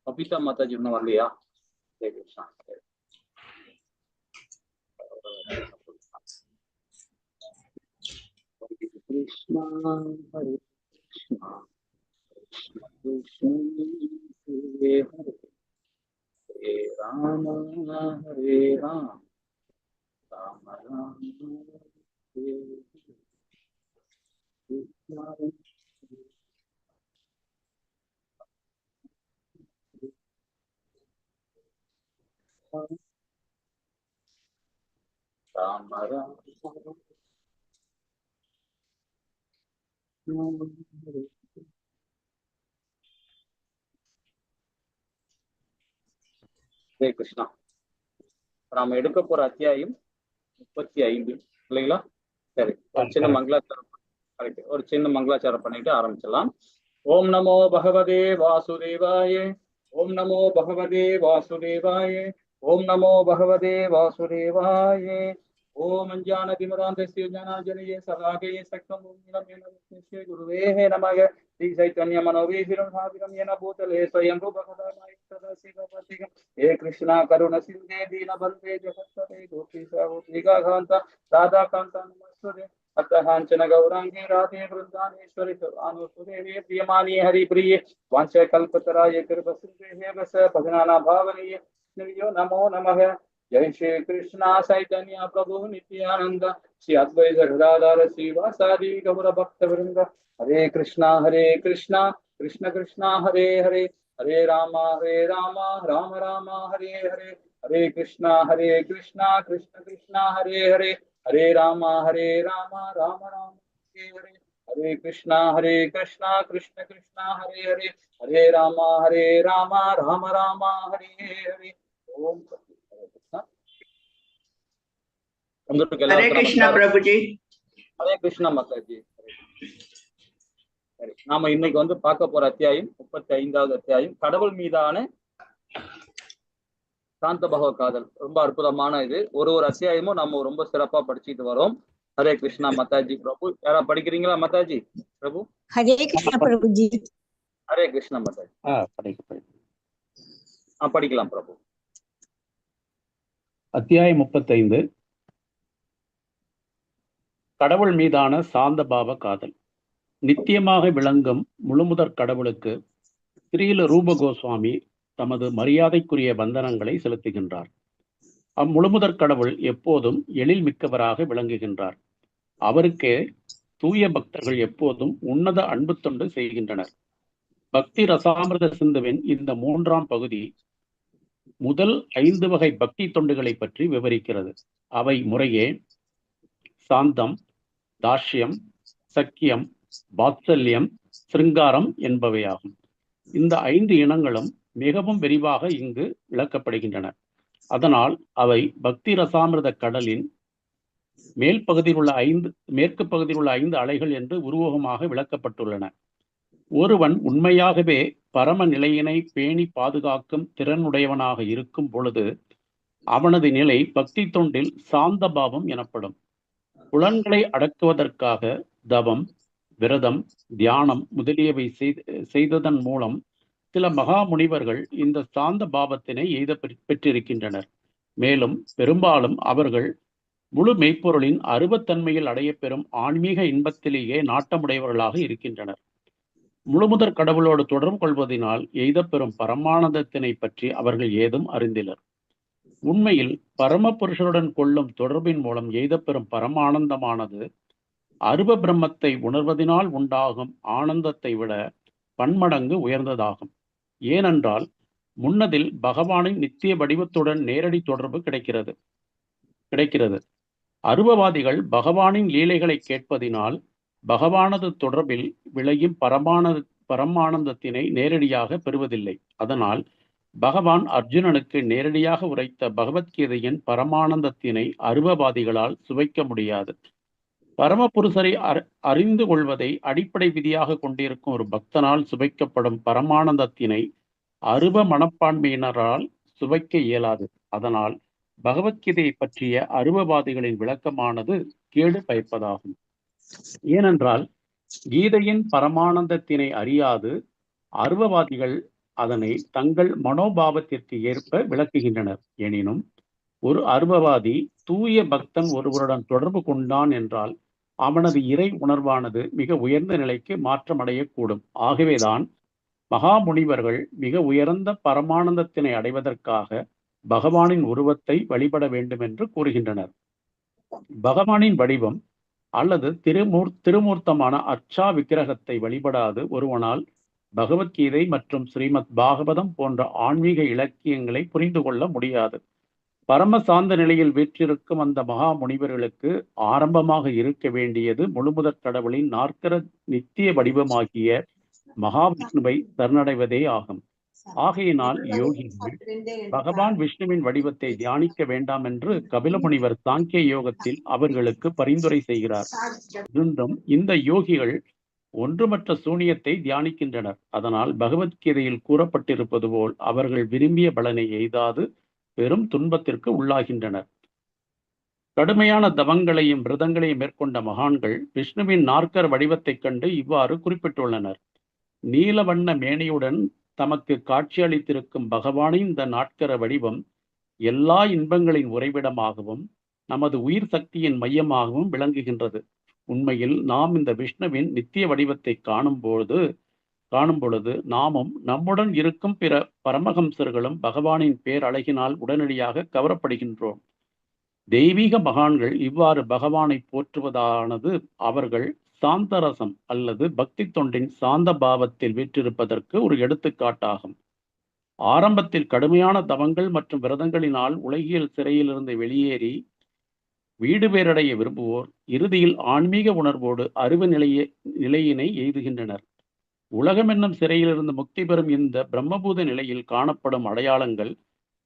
கபிதா மாதாஜி இன்னும் வரலையா? கிருஷ்ணா ஹரே கிருஷ்ணா கிருஷ்ண கிருஷ்ண ஹரே ஹரே ஹரே ராம ஹரே ராம ராம ராம ஹரே ஹரே. ராம ராம ஹரே கிருஷ்ணா. நாம எடுக்க போற அத்தியாயம் 35 இல்லைங்களா? சரி, ஒரு சின்ன மங்களாச்சாரம். ஒரு சின்ன மங்களாச்சாரம் பண்ணிட்டு ஆரம்பிச்சிடலாம். ஓம் நமோ பகவதே வாசுதேவாய. ஓம் நமோ பகவதே வாசுதேவாய. ஓம் நமோ பகவதே வாசுதேவாய. ஓம் அஞ்ஞானதிமிராந்தஸ்ய ஞானாஞ்சனயே சதாகயே சக்தம் ஓம் குருவேஹ நமக. ஸ்ரீ சைத்தன்ய மனோவீசிரம் சாதிரம் येन भूतले स्वयं रूपकदानाय सदाशिवपतिगं हे कृष्णा करुण सिन्धे दीनबन्धे जगत्पते गोपीशा कान्ता राधा कान्ता नमस्ते अतहांचन गौरांगी राधे वृंदानेश्वरी अनुसुदेवी प्रियमानी हरिप्रिये वांछकल्पतराय कृपसिन्धे वस भजनाना भावनीय नमो नमः. जय श्री कृष्णा चैतन्य प्रभु नित्यानंद श्री अद्वैत गदाधर श्रीवासादि गौर भक्त वृंद. हरे कृष्णा कृष्ण कृष्ण हरे हरे हरे राम राम राम हरे हरे हरे कृष्णा कृष्ण कृष्ण हरे हरे हरे राम राम राम हरे हरे हरे कृष्णा कृष्ण कृष्ण हरे हरे हरे राम राम राम हरे हरे. ओम हरे कृष्णा प्रभु जी. हरे कृष्णा माता जी. சரி, நாம இன்னைக்கு பார்க்க போற அத்தியாயம் 35வது அத்தியாயம், கடவுள் மீதான சாந்த பகவ காதல். ரொம்ப அற்புதமான இது. ஒரு அத்தியாயமும் நம்ம ரொம்ப சிறப்பா படிச்சுட்டு வரோம். ஹரே கிருஷ்ணா மாதாஜி. பிரபு யாரா படிக்கிறீங்களா மாதாஜி? பிரபு ஹரே கிருஷ்ணா பிரபுஜி. ஹரே கிருஷ்ணா மாதாஜி. படிக்கலாம் பிரபு. அத்தியாயம் 35, கடவுள் மீதான சாந்த பாவ காதல். நித்தியமாக விளங்கும் முழுமுதற் கடவுளுக்கு ஸ்ரீல ரூப கோஸ்வாமி தமது மரியாதைக்குரிய வந்தனங்களை செலுத்துகின்றார். அம்முழுமுதற் கடவுள் எப்போதும் எழில் மிக்கவராக விளங்குகின்றார். அவருக்கே தூய பக்தர்கள் எப்போதும் உன்னத அன்பு தொண்டு செய்கின்றனர். பக்தி ரசாமிரத சிந்துவின் இந்த 3ஆம் பகுதி முதல் 5 வகை பக்தி தொண்டுகளை பற்றி விவரிக்கிறது. அவை முறையே சாந்தம், தாஷ்யம், சக்கியம், வாத்சல்யம், சிருங்காரம் என்பவையாகும். இந்த 5 இனங்களும் மிகவும் விரிவாக இங்கு விளக்கப்படுகின்றன. அதனால் அவை பக்தி ரசாமிரத கடலின் மேற்கு பகுதியில் உள்ள 5 அலைகள் என்று உருவகமாக விளக்கப்பட்டுள்ளன. ஒருவன் உண்மையாகவே பரம நிலையினை பேணி பாதுகாக்கும் திறனுடையவனாக இருக்கும் பொழுது அவனது நிலை பக்தி தொண்டில் சாந்த பாவம் எனப்படும். புலன்களை அடக்குவதற்காக தவம், விரதம், தியானம் முதலியவை செய்ததன் மூலம் சில மகா முனிவர்கள் இந்த சாந்த பாவத்தினை எய்த பெற்றிருக்கின்றனர். மேலும் பெரும்பாலும் அவர்கள் முழு மெய்ப்பொருளின் அருவத்தன்மையில் அடையப்பெறும் ஆன்மீக இன்பத்திலேயே நாட்டமுடையவர்களாக இருக்கின்றனர். முழுமுதற் கடவுளோடு தொடர்பு கொள்வதனால் எய்தப்பெறும் பரமானந்தத்தினை பற்றி அவர்கள் ஏதும் அறிந்திலர். உண்மையில் பரம புருஷருடன் கொள்ளும் தொடர்பின் மூலம் எய்தப்பெறும் பரமானந்தமானது அருவ பிரம்மத்தை உணர்வதனால் உண்டாகும் ஆனந்தத்தை விட பன்மடங்கு உயர்ந்ததாகும். ஏனென்றால் முன்னதில் பகவானின் நித்திய வடிவத்துடன் நேரடி தொடர்பு கிடைக்கிறது. அருவவாதிகள் பகவானின் லீலைகளை கேட்பதினால் பகவானது தொடர்பில் விளையும் பரமானந்தத்தினை நேரடியாக பெறுவதில்லை. அதனால் பகவான் அர்ஜுனனுக்கு நேரடியாக உரைத்த பகவத்கீதையின் பரமானந்தத்தினை அருவவாதிகளால் சுவைக்க முடியாது. பரமபுருஷரை அறிந்து கொள்வதை அடிப்படை விதியாக கொண்டிருக்கும் ஒரு பக்தனால் சுவைக்கப்படும் பரமானந்தத்தினை அருவ மனப்பான்மையினரால் சுவைக்க இயலாது. அதனால் பகவத்கீதையை பற்றிய அருவவாதிகளின் விளக்கமானது கேடு பயப்பதாகும். ஏனென்றால் கீதையின் பரமானந்தத்தினை அறியாது அருவவாதிகள் அதனை தங்கள் மனோபாவத்திற்கு ஏற்ப விளக்குகின்றனர். எனினும் ஒரு அருவவாதி தூய பக்தன் ஒருவருடன் தொடர்பு கொண்டான் என்றால் அவனது இறை உணர்வானது மிக உயர்ந்த நிலைக்கு மாற்றமடையக்கூடும். ஆகவேதான் மகாமுனிவர்கள் மிக உயர்ந்த பரமானந்தத்தினை அடைவதற்காக பகவானின் உருவத்தை வழிபட வேண்டும் என்று கூறுகின்றனர். பகவானின் வடிவம் அல்லது திருமூர்த்தமான அர்ச்சா விக்கிரகத்தை வழிபடாது ஒருவனால் பகவத்கீதை மற்றும் ஸ்ரீமத் பாகவதம் போன்ற ஆன்மீக இலக்கியங்களை புரிந்து கொள்ள முடியாது. பரம சாந்த நிலையில் வீற்றிருக்கும் அந்த மகா முனிவர்களுக்கு ஆரம்பமாக இருக்க வேண்டியது முழுமுதற் கடவுளின் நாற்கர நித்திய வடிவமாகிய மகாவிஷ்ணுவை சரணடைவதே ஆகும். ஆகையினால் யோகிகள் பகவான் விஷ்ணுவின் வடிவத்தை தியானிக்க வேண்டாம் என்று கபில முனிவர் சாங்கிய யோகத்தில் அவர்களுக்கு பரிந்துரை செய்கிறார். இருந்தும் இந்த யோகிகள் ஒன்றுமற்ற சூனியத்தை தியானிக்கின்றனர். அதனால் பகவத்கீதையில் கூறப்பட்டிருப்பது போல் அவர்கள் விரும்பிய பலனை எய்தாது பெரும் துன்பத்திற்கு உள்ளாகின்றனர். கடுமையான தவங்களையும் விரதங்களையும் மேற்கொண்ட மகான்கள் விஷ்ணுவின் நாற்கர வடிவத்தைக் கண்டு இவ்வாறு குறிப்பிட்டுள்ளனர். நீலவண்ண மேனியுடன் தமக்கு காட்சியளித்திருக்கும் பகவானின் இந்த நாட்கர வடிவம் எல்லா இன்பங்களின் உறைவிடமாகவும் நமது உயிர் சக்தியின் மையமாகவும் விளங்குகின்றது. உண்மையில் நாம் இந்த விஷ்ணுவின் நித்திய வடிவத்தை காணும் பொழுது நாமும் நம்முடன் இருக்கும் பிற பரமஹம்சர்களும் பகவானின் பேரழகினால் உடனடியாக கவரப்படுகின்றோம். தெய்வீக மகான்கள் இவ்வாறு பகவானை போற்றுவதானது அவர்கள் சாந்தரசம் அல்லது பக்தி தொண்டின் சாந்த பாவத்தில் வீற்றிருப்பதற்கு ஒரு எடுத்துக்காட்டாகும். ஆரம்பத்தில் கடுமையான தவங்கள் மற்றும் விரதங்களினால் உலகியல் சிறையிலிருந்து வெளியேறி வீடு பேரடைய விரும்புவோர் இறுதியில் ஆன்மீக உணர்வோடு அறிவு நிலையினை எய்துகின்றனர். உலகம் என்னும் சிறையிலிருந்து முக்தி பெறும் இந்த பிரம்மபூத நிலையில் காணப்படும் அடையாளங்கள்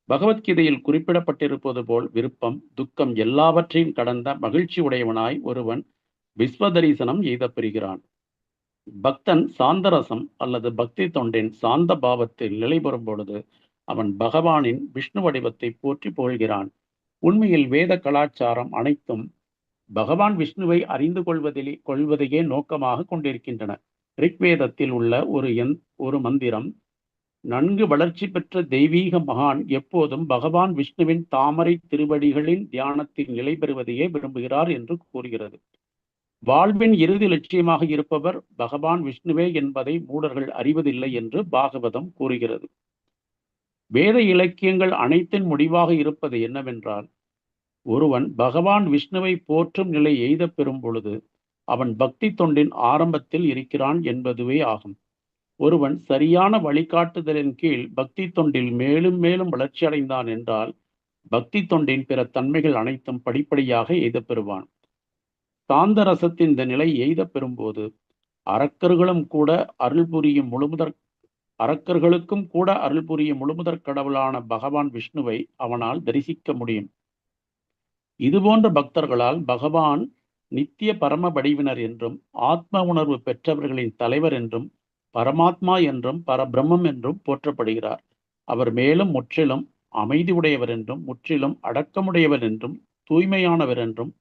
பகவத்கீதையில் குறிப்பிடப்பட்டிருப்பது போல் விருப்பம், துக்கம் எல்லாவற்றையும் கடந்த மகிழ்ச்சி உடையவனாய் ஒருவன் விஸ்வதரிசனம் எய்தப்பெறுகிறான். பக்தன் சாந்தரசம் அல்லது பக்தி தொண்டின் சாந்த பாவத்தில் நிலை பெறும் பொழுது அவன் பகவானின் விஷ்ணு வடிவத்தை போற்றி புகழ்கிறான். உண்மையில் வேத கலாச்சாரம் அனைத்தும் பகவான் விஷ்ணுவை அறிந்து கொள்வதையே நோக்கமாக கொண்டிருக்கின்றன. ரிக்வேதத்தில் உள்ள ஒரு மந்திரம் நன்கு வளர்ச்சி பெற்ற தெய்வீக மகான் எப்போதும் பகவான் விஷ்ணுவின் தாமரை திருவடிகளின் தியானத்தில் நிலை பெறுவதையே விரும்புகிறார் என்று கூறுகிறது. வாழ்வின் இறுதி லட்சியமாக இருப்பவர் பகவான் விஷ்ணுவே என்பதை மூடர்கள் அறிவதில்லை என்று பாகவதம் கூறுகிறது. வேத இலக்கியங்கள் அனைத்தின் முடிவாக இருப்பது என்னவென்றால், ஒருவன் பகவான் விஷ்ணுவை போற்றும் நிலை எய்த பெறும் பொழுது அவன் பக்தி தொண்டின் ஆரம்பத்தில் இருக்கிறான் என்பதுவே ஆகும். ஒருவன் சரியான வழிகாட்டுதலின் கீழ் பக்தி தொண்டில் மேலும் மேலும் வளர்ச்சி அடைந்தான் என்றால் பக்தி தொண்டின் பிற தன்மைகள் அனைத்தும் படிப்படியாக எய்த பெறுவான். சாந்த ரசத்தின் இந்த நிலை எய்த பெறும்போது அரக்கர்களுக்கும் கூட அருள் புரியும் முழுமுதற் கடவுளான பகவான் விஷ்ணுவை அவனால் தரிசிக்க முடியும். இதுபோன்ற பக்தர்களால் பகவான் நித்திய பரம வடிவினர் என்றும் ஆத்ம உணர்வு பெற்றவர்களின் தலைவர் என்றும் பரமாத்மா என்றும் பரபிரம்மம் என்றும் போற்றப்படுகிறார். அவர் மேலும் முற்றிலும் அமைதி உடையவர் என்றும் முற்றிலும் அடக்கமுடையவர் என்றும் தூய்மையானவர் என்றும்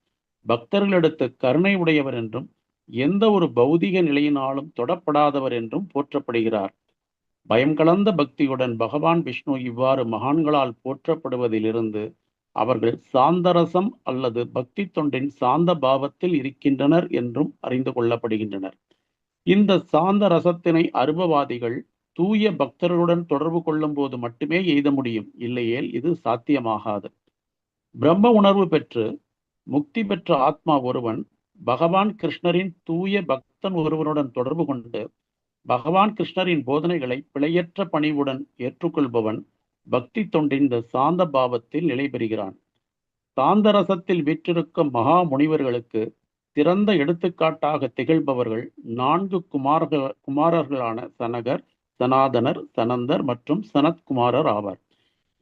பக்தர்களிடத்து கருணை உடையவர் என்றும் எந்த ஒரு பௌதிக நிலையினாலும் தொடப்படாதவர் என்றும் போற்றப்படுகிறார். பயம் கலந்த பக்தியுடன் பகவான் விஷ்ணு இவ்வாறு மகான்களால் போற்றப்படுவதிலிருந்து அவர்கள் சாந்தரசம் அல்லது பக்தி தொண்டின் சாந்த பாவத்தில் இருக்கின்றனர் என்றும் அறிந்து கொள்ளப்படுகின்றனர். இந்த சாந்த ரசத்தினை அருபவாதிகள் தூய பக்தர்களுடன் தொடர்பு கொள்ளும் போது மட்டுமே எய்த முடியும், இல்லையேல் இது சாத்தியமாகாது. பிரம்ம உணர்வு பெற்று முக்தி பெற்ற ஆத்மா ஒருவன் பகவான் கிருஷ்ணரின் தூய பக்தன் ஒருவனுடன் தொடர்பு கொண்டு பகவான் கிருஷ்ணரின் போதனைகளை பிழையற்ற பணிவுடன் ஏற்றுக்கொள்பவன் பக்தி தொண்டின் இந்த சாந்த பாவத்தில் நிலை பெறுகிறான். சாந்த ரசத்தில் வீற்றிருக்கும் மகா முனிவர்களுக்கு சிறந்த எடுத்துக்காட்டாக திகழ்பவர்கள் 4 குமாரர்களான சனகர், சனாதனர், சனந்தர் மற்றும் சனத்குமாரர் ஆவார்.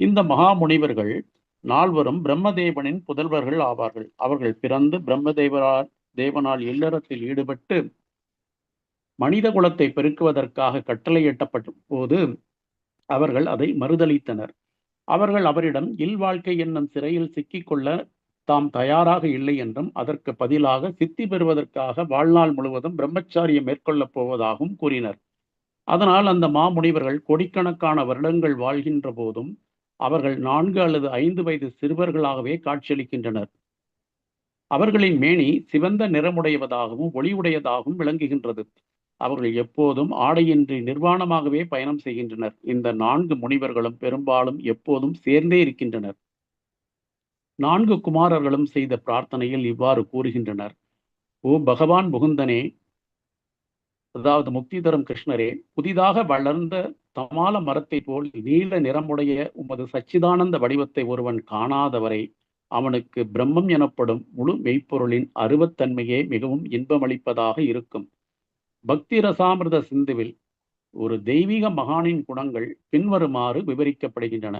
இந்த மகா முனிவர்கள் 4வரும் பிரம்மதேவனின் புதல்வர்கள் ஆவார்கள். அவர்கள் பிறந்து பிரம்மதேவனால் இல்லறத்தில் ஈடுபட்டு மனித குலத்தை பெருக்குவதற்காக கட்டளையிட்டப்பட்ட போது அவர்கள் அதை மறுதளித்தனர். அவர்கள் அவரிடம் இல்வாழ்க்கை என்னும் சிறையில் சிக்கிக்கொள்ள தாம் தயாராக இல்லை என்றும் அதற்கு பதிலாக சித்தி பெறுவதற்காக வாழ்நாள் முழுவதும் பிரம்மச்சாரியம் மேற்கொள்ளப் போவதாகவும் கூறினர். அதனால் அந்த மாமுனிவர்கள் கோடிக்கணக்கான வருடங்கள் வாழ்கின்ற போதும் அவர்கள் 4 அல்லது 5 வயது சிறுவர்களாகவே காட்சியளிக்கின்றனர். அவர்களின் மேனி சிவந்த நிறமுடையவதாகவும் ஒளியுடையதாகவும் விளங்குகின்றது. அவர்கள் எப்போதும் ஆடையின்றி நிர்வாணமாகவே பயணம் செய்கின்றனர். இந்த 4 முனிவர்களும் பெரும்பாலும் எப்போதும் சேர்ந்தே இருக்கின்றனர். 4 குமாரர்களும் செய்த பிரார்த்தனையில் இவ்வாறு கூறுகின்றனர்: ஓ பகவான் முகுந்தனே, அதாவது முக்தி தரும் கிருஷ்ணரே, புதிதாக வளர்ந்த தமால மரத்தை போல் நீல நிறமுடைய உமது சச்சிதானந்த வடிவத்தை ஒருவன் காணாதவரை அவனுக்கு பிரம்மம் எனப்படும் முழு மெய்ப்பொருளின் அருவத்தன்மையே மிகவும் இன்பமளிப்பதாக இருக்கும். பக்தி ரசாமிர்த சிந்துவில் ஒரு தெய்வீக மகானின் குணங்கள் பின்வருமாறு விவரிக்கப்படுகின்றன.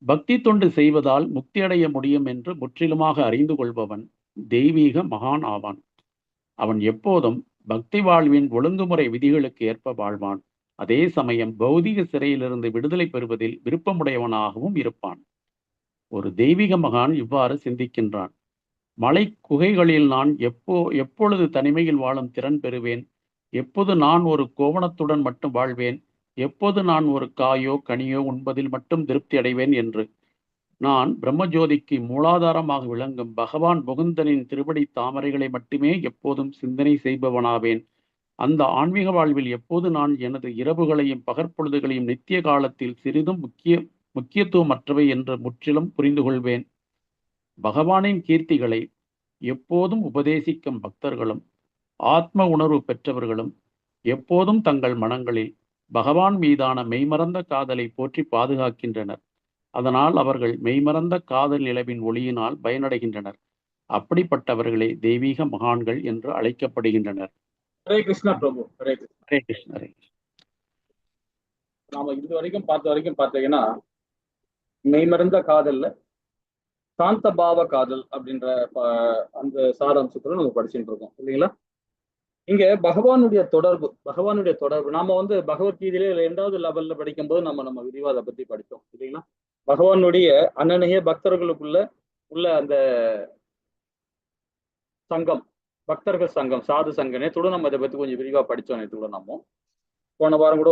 பக்தி தொண்டு செய்வதால் முக்தியடைய முடியும் என்று முற்றிலுமாக அறிந்து கொள்பவன் தெய்வீக மகான் ஆவான். அவன் எப்போதும் பக்தி வாழ்வின் ஒழுங்குமுறை விதிகளுக்கு ஏற்ப வாழ்வான். அதே சமயம் பௌதிக சிறையிலிருந்து விடுதலை பெறுவதில் விருப்பமுடையவனாகவும் இருப்பான். ஒரு தெய்வீக மகான் இவ்வாறு சிந்திக்கின்றான்: மலை குகைகளில் நான் எப்பொழுது தனிமையில் வாழும் திறன் பெறுவேன்? எப்போது நான் ஒரு கோவணத்துடன் மட்டும் வாழ்வேன்? எப்போது நான் ஒரு காயோ கனியோ உண்பதில் மட்டும் திருப்தி அடைவேன் என்று நான் பிரம்மஜோதிக்கு மூலாதாரமாக விளங்கும் பகவான் முகுந்தனின் திருவடி தாமரைகளை மட்டுமே எப்போதும் சிந்தனை செய்பவனாவேன். அந்த ஆன்மீக வாழ்வில் எப்போது நான் எனது இரவுகளையும் பகற்பொழுதுகளையும் நித்திய காலத்தில் சிறிதும் முக்கியத்துவமற்றவை என்று முற்றிலும் புரிந்து கொள்வேன். பகவானின் கீர்த்திகளை எப்போதும் உபதேசிக்கும் பக்தர்களும் ஆத்ம உணர்வு பெற்றவர்களும் எப்போதும் தங்கள் மனங்களில் பகவான் மீதான மெய்மறந்த காதலை போற்றி பாதுகாக்கின்றனர். அதனால் அவர்கள் மெய்மறந்த காதல் நிலவின் ஒளியினால் பயனடைகின்றனர். அப்படிப்பட்டவர்களே தெய்வீக மகான்கள் என்று அழைக்கப்படுகின்றனர். ஹரே கிருஷ்ணா பிரபு. ஹரே கிருஷ்ணா. ஹரே கிருஷ்ணரே. நாம இது வரைக்கும் பார்த்தீங்கன்னா மெய்மறந்த காதல்ல சாந்த பாவ காதல் அப்படின்ற அந்த சாராம்சத்துல நம்ம படிச்சுட்டு இருக்கோம் இல்லைங்களா? இங்க பகவானுடைய தொடர்பு நாம பகவத்கீதையில 2வது லெவல்ல படிக்கும்போது நம்ம விரிவா அதை பத்தி படித்தோம் இல்லைங்களா? பகவானுடைய அனநேய பக்தர்களுக்குள்ள உள்ள அந்த சங்கம், பக்தர்கள் சங்கம், சாது சங்கம், நேற்றுடன் நம்ம இதை பத்தி கொஞ்சம் விரிவா படிச்சோம். நேற்றுடன் நம்ம போன வாரம் கூட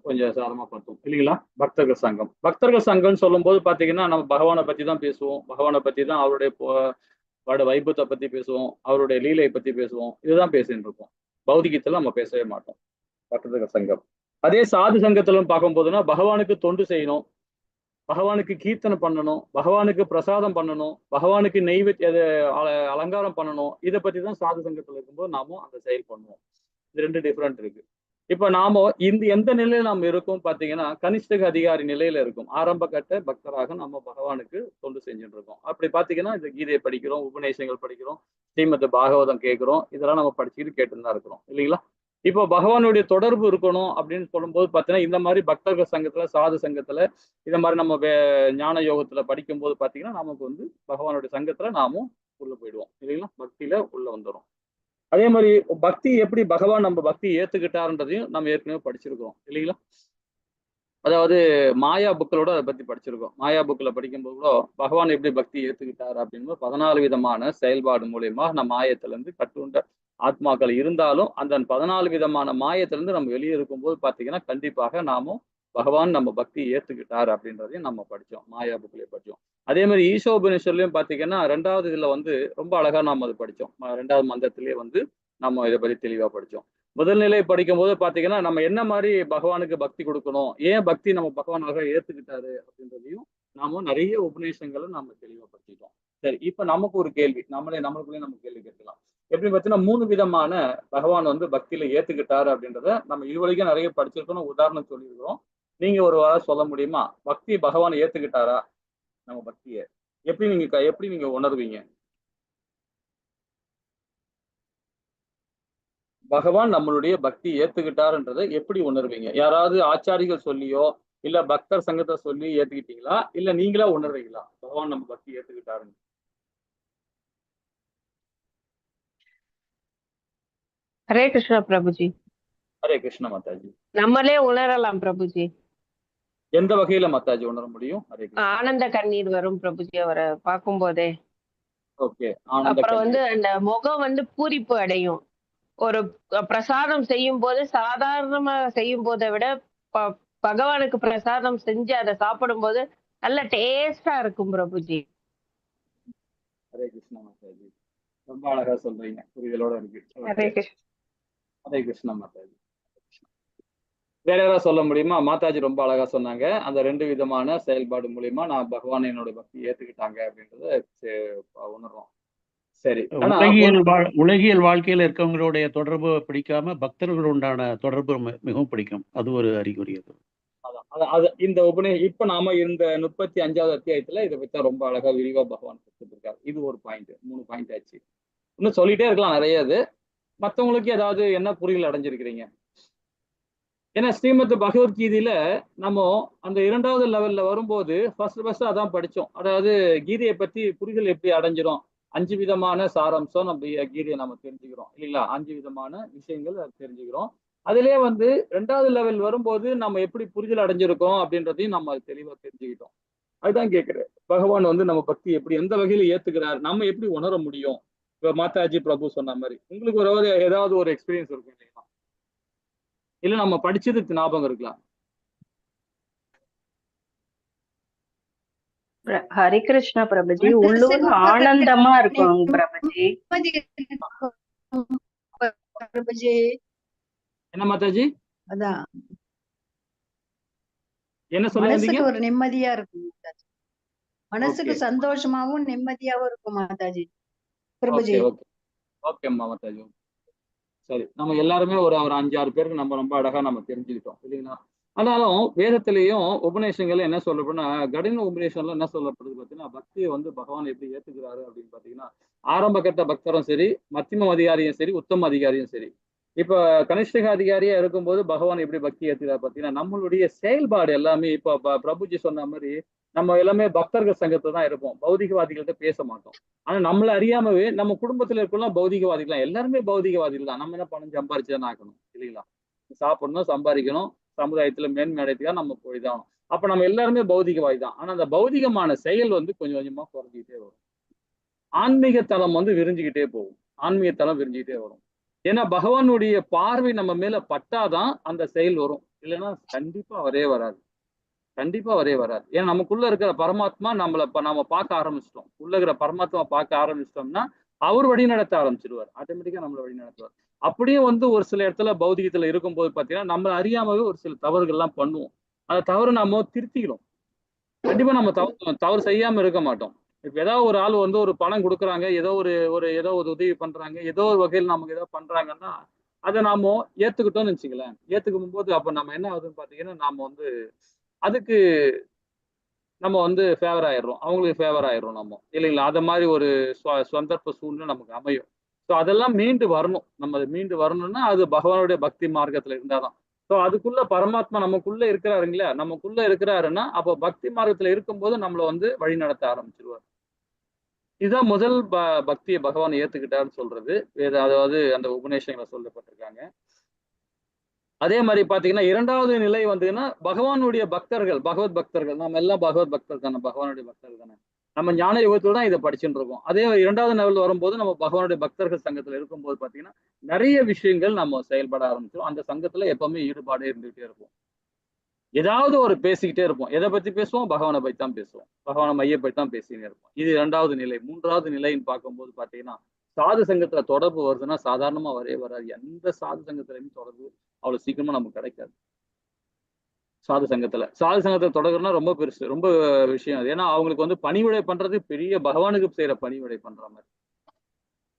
கொஞ்சம் சாதமா பார்த்தோம் இல்லைங்களா? பக்தர்கள் சங்கம்னு சொல்லும் போது பாத்தீங்கன்னா நம்ம பகவானை பத்தி தான் பேசுவோம். பகவானை பத்தி தான் அவருடைய வைபவத்தை பத்தி பேசுவோம், அவருடைய லீலையை பத்தி பேசுவோம். இதுதான் பேசிட்டு இருக்கோம். பௌதிகத்துல நம்ம பேசவே மாட்டோம். பக்தர்கள் சங்கம். அதே சாது சங்கத்துல பார்க்கும் போதுன்னா பகவானுக்கு தொண்டு செய்யணும், பகவானுக்கு கீர்த்தனை பண்ணணும், பகவானுக்கு பிரசாதம் பண்ணணும், பகவானுக்கு அலங்காரம் பண்ணணும். இதை பத்தி தான் சாது சங்கத்துல இருக்கும்போது நாமும் அந்த செயல் பண்ணுவோம். இது 2 டிஃபரெண்ட் இருக்கு. இப்ப நாம எந்த நிலையில நம்ம இருக்கோம் பாத்தீங்கன்னா கனிஷ்டக அதிகாரி நிலையில இருக்கும். ஆரம்ப கட்ட பக்தராக நம்ம பகவானுக்கு தொண்டு செஞ்சுட்டு இருக்கோம். அப்படி பாத்தீங்கன்னா இந்த கீதையை படிக்கிறோம், உபநேசங்கள் படிக்கிறோம், ஸ்ரீமத் பாகவதம் கேட்கிறோம். இதெல்லாம் நம்ம படிச்சுட்டு கேட்டுன்னு தான் இருக்கிறோம் இல்லைங்களா? இப்போ பகவானுடைய தொடர்பு இருக்கணும் அப்படின்னு சொல்லும்போது பாத்தீங்கன்னா இந்த மாதிரி பக்தர்கள் சங்கத்துல, சாது சங்கத்துல, இந்த மாதிரி நம்ம ஞான யோகத்துல படிக்கும் போது பாத்தீங்கன்னா நமக்கு பகவானுடைய சங்கத்துல நாமும் உள்ள போயிடுவோம் இல்லைங்களா? பக்தியில உள்ள வந்துடும். அதே மாதிரி பக்தி எப்படி பகவான் நம்ம பக்தி ஏத்துக்கிட்டாருன்றதையும் நம்ம ஏற்கனவே படிச்சிருக்கோம் இல்லைங்களா? அதாவது மாயா புக்களோட அதை பத்தி படிச்சிருக்கோம். மாயா புக்ல படிக்கும்போது கூட பகவான் எப்படி பக்தி ஏத்துக்கிட்டாரு அப்படின்னு 14 விதமான செயல்பாடு மூலியமா நம்ம மாயத்துல இருந்து கட்டுண்ட ஆத்மாக்கள் இருந்தாலும் அந்த 14 விதமான மாயத்திலிருந்து நம்ம வெளியே இருக்கும்போது பாத்தீங்கன்னா கண்டிப்பாக நாமும் பகவான் நம்ம பக்தி ஏத்துக்கிட்டாரு அப்படின்றதையும் நம்ம படிச்சோம். மாயா புக்லயே படிச்சோம். அதே மாதிரி ஈஷோபனிஷத்துலயும் பாத்தீங்கன்னா 2வது இதுல ரொம்ப அழகா நாம அதை படிச்சோம். 2வது மந்திரத்திலேயே நம்ம இதை பத்தி தெளிவா படிச்சோம். முதல் நிலை படிக்கும் போது பாத்தீங்கன்னா நம்ம என்ன மாதிரி பகவானுக்கு பக்தி கொடுக்கணும், ஏன் பக்தி நம்ம பகவானாக ஏத்துக்கிட்டாரு அப்படின்றதையும் நாம நிறைய உபநேசங்களை நம்ம தெளிவா படிச்சுட்டோம். சரி, இப்ப நமக்கு ஒரு கேள்வி, நம்மளுக்குள்ளே நம்ம கேள்வி கேட்கலாம். எப்படி பார்த்தீங்கன்னா 3 விதமான பகவான் பக்தியில ஏத்துக்கிட்டாரு அப்படின்றத நம்ம இதுவரைக்கும் நிறைய படிச்சிருக்கோம், உதாரணம் சொல்லியிருக்கிறோம். நீங்க ஒரு வாரம் சொல்ல முடியுமா? பக்தி பகவான் ஏத்துக்கிட்டாரா? நம்ம பக்தியை எப்படி நீங்க உணர்வீங்க? பகவான் நம்மளுடைய பக்தி ஏத்துக்கிட்டாருன்றதை எப்படி உணர்வீங்க? யாராவது ஆச்சாரிகள் சொல்லியோ இல்ல பக்தர் சங்கத்தை சொல்லி ஏத்துக்கிட்டீங்களா, இல்ல நீங்களா உணர்வீங்களா பகவான் நம்ம பக்தி ஏத்துக்கிட்டாருன்னு? ஹரே கிருஷ்ணா பிரபுஜி. ஹரே கிருஷ்ண மாதாஜி. நம்மளே உணரலாம் பிரபுஜி. எந்த வகையில மாதாஜி உணர முடியும்? ஹரே கிருஷ்ணா. ஆனந்த கண்ணீர் வரும் பிரபுஜி அவரை பார்க்கும் போதே. ஓகே, ஆனந்த அப்புறம் வந்து கண்ணீர். அந்த முகம் வந்து பூரிப்பு அடையும். ஒரு பிரசாதம் செய்யும் போது சாதாரணமா செய்யும் போதை விட பகவானுக்கு பிரசாதம் செஞ்சு அதை சாப்பிடும் போது நல்ல டேஸ்டா இருக்கும் பிரபுஜி. ஹரே கிருஷ்ணா மாதாஜி, ரொம்ப அழகா சொல்றீங்க, புரிதலோட இருக்கு. ஹரே கிருஷ்ணா. ஹரே கிருஷ்ணா மாதாஜி. வேற யாராவது சொல்ல முடியுமா? மாதாஜி ரொம்ப அழகா சொன்னாங்க, அந்த 2 விதமான செயல்பாடு மூலியமா நான் பகவான் என்னோட பக்தி ஏத்துக்கிட்டாங்க அப்படின்றத உணர்றோம். சரி, ஆனா உலகியல் வாழ்க்கையில இருக்கவங்களுடைய தொடர்பு பிடிக்காம பக்தர்கள் உண்டான தொடர்பு மிகவும் பிடிக்கும். அது ஒரு அறிகுறி. அது இந்த இப்ப நாம இந்த 35வது அத்தியாயத்துல இதை பத்தி ரொம்ப அழகா விரிவா பகவான் கொடுத்துருக்காரு. இது ஒரு பாயிண்ட், 3 பாயிண்ட் ஆச்சு. இன்னும் சொல்லிட்டே இருக்கலாம் நிறைய. இது மத்தவங்களுக்கு ஏதாவது என்ன புரியல அடைஞ்சிருக்கிறீங்க? ஏன்னா ஸ்ரீமத் பகவத்கீதையில நம்ம அந்த 2வது லெவல்ல வரும்போது ஃபர்ஸ்ட் அதான் படிச்சோம். அதாவது கீதையை பத்தி புரிதல் எப்படி அடைஞ்சிரும், 5 விதமான சாராம்சம் நம்ம கீதையை நம்ம தெரிஞ்சுக்கிறோம் இல்லைங்களா? 5 விதமான விஷயங்கள் தெரிஞ்சுக்கிறோம். அதுலயே வந்து 2வது லெவல் வரும்போது நம்ம எப்படி புரிதல் அடைஞ்சிருக்கோம் அப்படின்றதையும் நம்ம தெளிவா தெரிஞ்சுக்கிட்டோம். அதுதான் கேட்கிறேன், பகவான் வந்து நம்ம பக்தி எப்படி எந்த வகையில ஏத்துக்கிறார், நம்ம எப்படி உணர முடியும்? இப்ப மாதாஜி பிரபு சொன்ன மாதிரி உங்களுக்கு ஏதாவது ஒரு எக்ஸ்பீரியன்ஸ் இருக்கும் இல்லைங்களா? இல்ல நம்ம படிச்சது ஞாபகம் இருக்கலாம். ஹரே கிருஷ்ணா பிரபுஜி, உள்ளூர் ஆனந்தமா இருக்கும் பிரபுஜி. பிரபுஜி என்ன மாதாஜி? அதான் என்ன சொல்லுங்க? மனசுக்கு ஒரு நிம்மதியா இருக்கும் மாதாஜி. மனசுக்கு சந்தோஷமாவும் நிம்மதியாவும் இருக்கும் மாதாஜி. பிரபுஜி ஓகேம்மா மாதாஜி. சரி, நம்ம எல்லாருமே ஒரு 5-6 பேருக்கு நம்ம ரொம்ப அழகா நம்ம தெரிஞ்சுக்கிட்டோம் இல்லைங்களா? ஆனாலும் வேதத்திலையும் உபநேசங்கள்ல என்ன சொல்லப்படுன்னா, கடின உபநேசம்ல என்ன சொல்லப்படுது பார்த்தீங்கன்னா, பக்தியை வந்து பகவான் எப்படி ஏத்துக்கிறாரு அப்படின்னு பாத்தீங்கன்னா, ஆரம்ப கட்ட பக்தரும் சரி, மத்தியம அதிகாரியும் சரி, உத்தம அதிகாரியும் சரி. இப்ப கனிஷ்டக அதிகாரியா இருக்கும்போது பகவான் எப்படி பக்தி ஏத்துக்கிறார் பாத்தீங்கன்னா, நம்மளுடைய செயல்பாடு எல்லாமே இப்ப பிரபுஜி சொன்ன மாதிரி நம்ம எல்லாமே பக்தர்கள் சங்கத்துல தான் இருப்போம், பௌதிகவாதிகள்கிட்ட பேச மாட்டோம். ஆனா நம்மள அறியாமவே நம்ம குடும்பத்துல இருக்கலாம் பௌதிகவாதிகள், எல்லாருமே பௌதிகவாதிகள் தான். நம்ம என்ன பணம் சம்பாரிச்சுதான் ஆக்கணும் இல்லைங்களா? சாப்பிடணும், சம்பாதிக்கணும், சமுதாயத்துல மேன்மை அடையத்துக்காக நம்ம போய்தான். அப்ப நம்ம எல்லாருமே பௌதிகவாதி தான். ஆனா அந்த பௌதிகமான செயல் வந்து கொஞ்சம் கொஞ்சமா குறைஞ்சிக்கிட்டே வரும். ஆன்மீக தளம் வந்து விரிஞ்சுக்கிட்டே போகும், ஆன்மீக தளம் விரிஞ்சுக்கிட்டே வரும். ஏன்னா பகவானுடைய பார்வை நம்ம மேல பட்டாதான் அந்த செயல் வரும், இல்லைன்னா கண்டிப்பா வரவே வராது. கண்டிப்பா வரவே வராது. ஏன்னா நமக்குள்ள இருக்கிற பரமாத்மா நம்ம பார்க்க ஆரம்பிச்சிட்டோம். உள்ள இருக்கிற பரமாத்மா பார்க்க ஆரம்பிச்சிட்டோம்னா அவர் வழி நடத்த ஆரம்பிச்சிருவார், ஆட்டோமேட்டிக்கா நம்மளை வழி நடத்துவார். அப்படியே வந்து ஒரு சில இடத்துல பௌதிகத்துல இருக்கும்போது பாத்தீங்கன்னா நம்ம அறியாமவே ஒரு சில தவறுகள் எல்லாம் பண்ணுவோம். அந்த தவறு நம்ம திருத்திக்கிறோம். கண்டிப்பா நம்ம தவறு செய்யாம இருக்க மாட்டோம். இப்ப ஏதாவது ஒரு ஆள் வந்து ஒரு பணம் கொடுக்குறாங்க, ஏதோ ஒரு உதவி பண்றாங்க, ஏதோ ஒரு வகையில் நமக்கு ஏதோ பண்றாங்கன்னா அதை நாம ஏத்துக்கிட்டோம்னு வச்சுக்கலாம். ஏத்துக்கும் போது அப்ப நம்ம என்ன ஆகுதுன்னு பாத்தீங்கன்னா, நாம வந்து அதுக்கு நம்ம வந்து ஃபேவர் ஆயிடுறோம், அவங்களுக்கு ஃபேவர் ஆயிடுறோம் நம்ம இல்லைங்களா? அதை மாதிரி ஒரு சந்தர்ப்ப சூழ்நிலை நமக்கு அமையும். ஸோ அதெல்லாம் மீண்டு வரணும். நம்ம அதை மீண்டு வரணும்னா அது பகவானுடைய பக்தி மார்க்கத்துல இருந்தாதான். ஸோ அதுக்குள்ள பரமாத்மா நமக்குள்ள இருக்கிறாருங்களா? நமக்குள்ள இருக்கிறாருன்னா அப்போ பக்தி மார்க்கத்துல இருக்கும்போது நம்மளை வந்து வழி நடத்த ஆரம்பிச்சிருவார். இதுதான் முதல் பக்தியை பகவான் ஏத்துக்கிட்டாருன்னு சொல்றது அதாவது அந்த உபநேசங்களை சொல்லப்பட்டிருக்காங்க. அதே மாதிரி பாத்தீங்கன்னா 2வது நிலை வந்ததுன்னா பகவானுடைய பக்தர்கள், பகவத் பக்தர்கள், நம்ம எல்லாம் பகவத் பக்தர் தானே, பகவானுடைய பக்தர்கள் தானே. நம்ம ஞான யுகத்துல தான் இதை படிச்சுட்டு இருக்கோம். அதே 2வது லெவல் வரும்போது நம்ம பகவானுடைய பக்தர்கள் சங்கத்துல இருக்கும்போது பாத்தீங்கன்னா நிறைய விஷயங்கள் நம்ம செயல்பட ஆரம்பிச்சோம். அந்த சங்கத்துல எப்பவுமே ஈடுபாடு இருந்துகிட்டே இருக்கும். ஏதாவது ஒரு பேசிக்கிட்டே இருப்போம். எதை பத்தி பேசுவோம்? பகவானை பத்தி தான் பேசுவோம், பகவானை மைய பத்தி தான் பேசிக்கிட்டே இருப்போம். இது 2வது நிலை. 3வது நிலைன்னு பார்க்கும்போது பாத்தீங்கன்னா சாது சங்கத்துல தொடர்பு வருதுன்னா சாதாரணமா வரவே வராது. எந்த சாது சங்கத்துலயும் தொடர்பு அவ்வளவு சீக்கிரமா நமக்கு கிடைக்காது. சாது சங்கத்துல தொடர்புனா ரொம்ப பெருசு, ரொம்ப விஷயம் அது. ஏன்னா அவங்களுக்கு வந்து பணிவிடை பண்றது பெரிய பகவானுக்கு செய்யற பணிவிடை பண்ற மாதிரி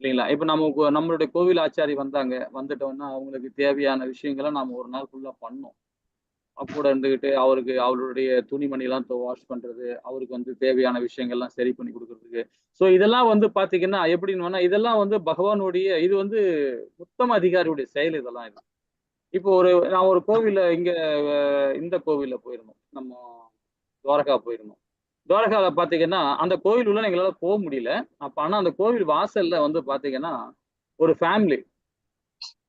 இல்லைங்களா? இப்ப நம்மளுடைய கோவில் ஆச்சாரி வந்துட்டோம்னா அவங்களுக்கு தேவையான விஷயங்களை நாம ஒரு நாள் ஃபுல்லா பண்ணோம். கூட இருந்துகிட்டு அவருடைய துணிமணி எல்லாம் வாஷ் பண்றது, அவருக்கு வந்து தேவையான விஷயங்கள்லாம் சரி பண்ணி கொடுக்கறதுக்கு. ஸோ இதெல்லாம் வந்து பாத்தீங்கன்னா எப்படின்னு இதெல்லாம் வந்து பகவானுடைய இது வந்து உத்தம அதிகாரியுடைய செயல் இதெல்லாம். இது இப்போ நான் ஒரு கோவில்ல இந்த கோவில்ல போயிருந்தோம், நம்ம துவாரகா போயிருந்தோம். துவாரகால பாத்தீங்கன்னா அந்த கோவில் உள்ள எங்களால போக முடியல. ஆனா அந்த கோவில் வாசல்ல வந்து பாத்தீங்கன்னா ஒரு ஃபேமிலி,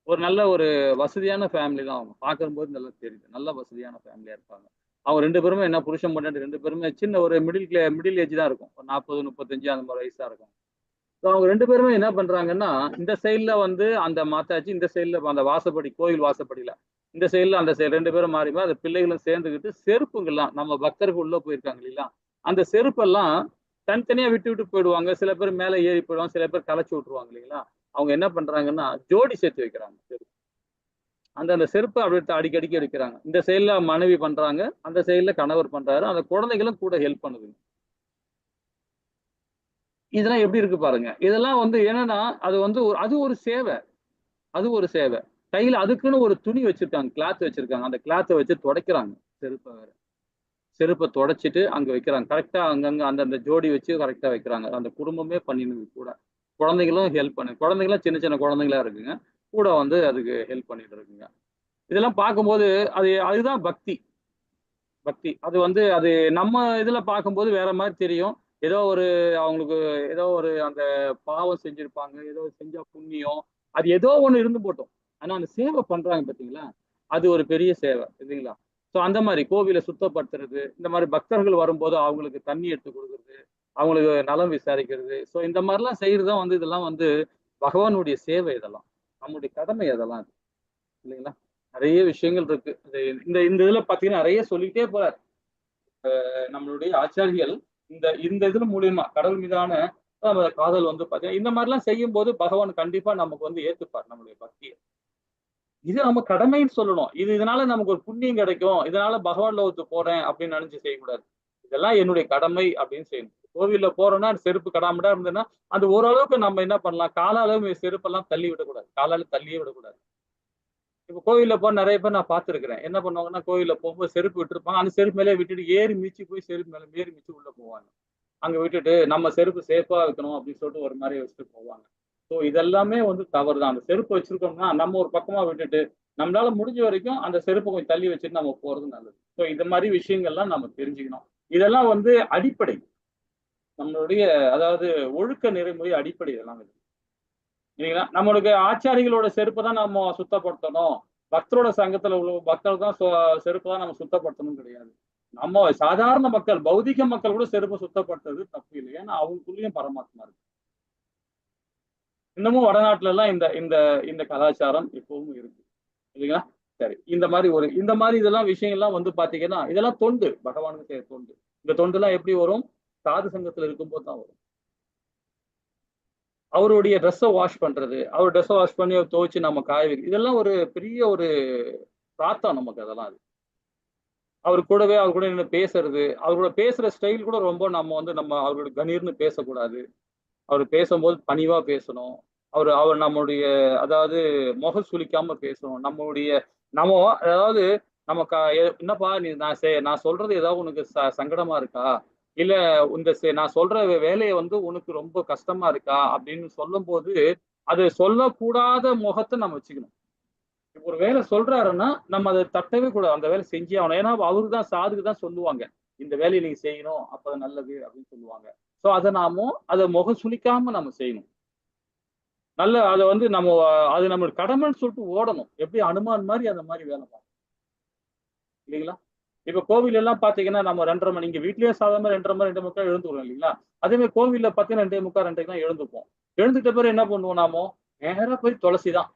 ஒரு நல்ல ஒரு வசதியான ஃபேமிலி தான். அவங்க பார்க்கும்போது நல்லா தெரியுது, நல்ல வசதியான ஃபேமிலியா இருப்பாங்க. அவங்க 2 பேருமே என்ன புருஷன் பொண்டாட்டி 2 பேருமே சின்ன ஒரு மிடில் ஏஜ் தான் இருக்கும். ஒரு 40, 35 அந்த மாதிரி வயசா இருக்கும். ஸோ அவங்க 2 பேருமே என்ன பண்றாங்கன்னா, இந்த சைட்ல வந்து அந்த மாத்தாச்சி, இந்த சைட்ல அந்த வாசப்படி, கோயில் வாசப்படியில இந்த சைட்ல அந்த சைடு 2 பேரும் மாறி மாறி அந்த பிள்ளைகளும் சேர்ந்துக்கிட்டு செருப்புங்கெல்லாம் நம்ம பக்தர்கள் உள்ள போயிருக்காங்க இல்லைங்களா, அந்த செருப்பெல்லாம் தனித்தனியா விட்டு விட்டு போயிடுவாங்க. சில பேர் மேல ஏறி போயிடுவாங்க, சில பேர் கலைச்சு விட்டுருவாங்க இல்லைங்களா. அவங்க என்ன பண்றாங்கன்னா ஜோடி சேர்த்து வைக்கிறாங்க செருப்பு. அந்த செருப்பை அப்படி அடிக்கடிக்கு எடுக்கிறாங்க. இந்த சைட்ல மனைவி பண்றாங்க, அந்த சைட்ல கணவர் பண்றாரு, அந்த குழந்தைகளும் கூட ஹெல்ப் பண்ணுது. இதெல்லாம் எப்படி இருக்கு பாருங்க. இதெல்லாம் வந்து என்னன்னா அது வந்து அது ஒரு சேவை, அது ஒரு சேவை. கையில அதுக்குன்னு ஒரு துணி வச்சிருக்காங்க, கிளாத் வச்சிருக்காங்க. அந்த கிளாத்தை வச்சு துடைக்கிறாங்க செருப்பை வேற. செருப்பை துடைச்சிட்டு அங்க வைக்கிறாங்க. கரெக்டா அங்கங்க அந்தந்த ஜோடி வச்சு கரெக்டா வைக்கிறாங்க. அந்த குடும்பமே பண்ணிடுது கூட. குழந்தைகளும் ஹெல்ப் பண்ணு. குழந்தைகளும் சின்ன சின்ன குழந்தைங்களா இருக்குங்க. கூட வந்து அதுக்கு ஹெல்ப் பண்ணிட்டு இருக்குங்க. இதெல்லாம் பார்க்கும்போது அதுதான் பக்தி. பக்தி அது வந்து அது நம்ம இதுல பார்க்கும்போது வேற மாதிரி தெரியும். ஏதோ ஒரு அவங்களுக்கு ஏதோ ஒரு அந்த பாவம் செஞ்சிருப்பாங்க, ஏதோ செஞ்ச புண்ணியம், அது ஏதோ ஒண்ணு இருந்து போட்டோம். ஆனா அந்த சேவை பண்றாங்க பாத்தீங்களா, அது ஒரு பெரிய சேவை இல்லைங்களா. ஸோ அந்த மாதிரி கோவிலை சுத்தப்படுத்துறது, இந்த மாதிரி பக்தர்கள் வரும்போது அவங்களுக்கு தண்ணி எடுத்து கொடுக்குறது, அவங்களுக்கு நலம் விசாரிக்கிறது, ஸோ இந்த மாதிரிலாம் செய்யறதுதான் வந்து இதெல்லாம் வந்து பகவானுடைய சேவை. இதெல்லாம் நம்முடைய கடமை அதெல்லாம் இல்லைங்களா. நிறைய விஷயங்கள் இருக்கு. இந்த இந்த இதுல பாத்தீங்கன்னா நிறைய சொல்லிட்டே போறார் நம்மளுடைய ஆச்சாரியர்கள். இந்த இந்த இதுல மூலியமா கடவுள் மீதான காதல் வந்து பாத்தீங்கன்னா இந்த மாதிரி எல்லாம் செய்யும் போது பகவான் கண்டிப்பா நமக்கு வந்து ஏத்துப்பார் நம்மளுடைய பக்தியை. இது நம்ம கடமைன்னு சொல்லணும். இதனால நமக்கு ஒரு புண்ணியம் கிடைக்கும், இதனால பகவான் லோகத்துக்கு போறேன் அப்படின்னு நினைச்சு செய்யக்கூடாது. இதெல்லாம் என்னுடைய கடமை அப்படின்னு செய்யணும். கோவில்ல போறோம்னா செருப்பு கடாமடா இருந்ததுன்னா அது ஓரளவுக்கு நம்ம என்ன பண்ணலாம், காலால செருப்பெல்லாம் தள்ளி விடக்கூடாது, காலால தள்ளியே விடக்கூடாது. இப்ப கோவில்ல போய் நிறைய பேர் நான் பார்த்திருக்கிறேன். என்ன பண்ணுவாங்கன்னா கோவில்ல போகும்போது செருப்பு விட்டுருப்பாங்க, அந்த செருப்பு மேலே விட்டுட்டு ஏறி மிதிச்சு போய் செருப்பு மேல ஏறி மிதிச்சு உள்ள போவாங்க. அங்க விட்டுட்டு நம்ம செருப்பு சேஃபா வைக்கணும் அப்படின்னு சொல்லிட்டு ஒரு மாதிரி வச்சுட்டு போவாங்க. ஸோ இதெல்லாமே வந்து தவறு தான். அந்த செருப்பு வச்சிருக்கோம்னா நம்ம ஒரு பக்கமா விட்டுட்டு நம்மளால முடிஞ்ச வரைக்கும் அந்த செருப்பை கொஞ்சம் தள்ளி வச்சுட்டு நம்ம போறது நல்லது. ஸோ இந்த மாதிரி விஷயங்கள்லாம் நம்ம தெரிஞ்சுக்கணும். இதெல்லாம் வந்து அடிப்படை நம்மளுடைய, அதாவது ஒழுக்க நெறிமுறை அடிப்படை இதெல்லாம் இருக்கு இல்லைங்களா. நம்மளுக்கு ஆச்சாரிகளோட செருப்பை தான் நம்ம சுத்தப்படுத்தணும், பக்தரோட சங்கத்துல உள்ள பக்தர் தான் செருப்பு தான் நம்ம சுத்தப்படுத்தணும் கிடையாது. நம்ம சாதாரண மக்கள், பௌதிக மக்கள் கூட செருப்பை சுத்தப்படுத்துறது தப்பு இல்லை. ஏன்னா அவங்களுக்குள்ளேயும் பரமாத்மா இருக்கு. இன்னமும் வடநாட்டுல எல்லாம் இந்த இந்த இந்த கலாச்சாரம் இப்பவும் இருக்கு இல்லைங்களா. சரி, இந்த மாதிரி இதெல்லாம் விஷயங்கள்லாம் வந்து பாத்தீங்கன்னா இதெல்லாம் தொண்டு, பகவானுக்கு செய்ய தொண்டு. இந்த தொண்டு எல்லாம் எப்படி வரும், சாது சங்கத்துல இருக்கும்போது தான் வரும். அவருடைய ட்ரெஸ்ஸை வாஷ் பண்றது, அவர் ட்ரெஸ்ஸை வாஷ் பண்ணி துவைச்சு நம்ம காய வைக்கிறது, இதெல்லாம் ஒரு பெரிய ஒரு பிரார்த்தம் நமக்கு. அதெல்லாம் அது அவர் கூடவே அவர் கூட நின்று பேசுறது, அவரோட பேசுற ஸ்டைல் கூட ரொம்ப நம்ம வந்து நம்ம அவரோட கணீர்னு பேசக்கூடாது. அவர் பேசும்போது பணிவா பேசணும். அவர் நம்மளுடைய அதாவது முகம் சுளிக்காம பேசணும். நம்ம அதாவது நம்ம என்னப்பா நீ நான் சொல்றது ஏதாவது உனக்கு சங்கடமா இருக்கா, இல்ல நான் சொல்ற வேலையை வந்து உனக்கு ரொம்ப கஷ்டமா இருக்கா அப்படின்னு சொல்லும் போது அது சொல்லக்கூடாத முகத்தை நம்ம வச்சுக்கணும். இப்போ ஒரு வேலை சொல்றாருன்னா நம்ம அதை தட்டவே கூடாது, அந்த வேலை செஞ்சே ஆகணும். ஏன்னா அவருக்கு தான் சாதுக்கு தான் சொல்லுவாங்க, இந்த வேலையை நீங்க செய்யணும் அப்ப நல்லது அப்படின்னு சொல்லுவாங்க. ஸோ அதை முகம் சுளிக்காம நம்ம செய்யணும். நல்ல அதை வந்து அது நம்மளுக்கு கடமைன்னு சொல்லிட்டு ஓடணும். எப்படி அனுமான் மாதிரி அந்த மாதிரி வேலை பார்க்கணும் இல்லைங்களா. இப்ப கோவில் எல்லாம் பாத்தீங்கன்னா நம்ம 2:30 மணி, இங்க வீட்லயே சாதாரண 2:30 மணி 2:45 எழுந்துக்கிறோம் இல்லைங்களா. அதே மாதிரி கோவில்ல பாத்தீங்கன்னா 2:45 2:00 எழுந்துப்போம். எழுந்துட்ட பிறகு என்ன பண்ணுவோம், நாமோ நேரா போய் துளசி தான்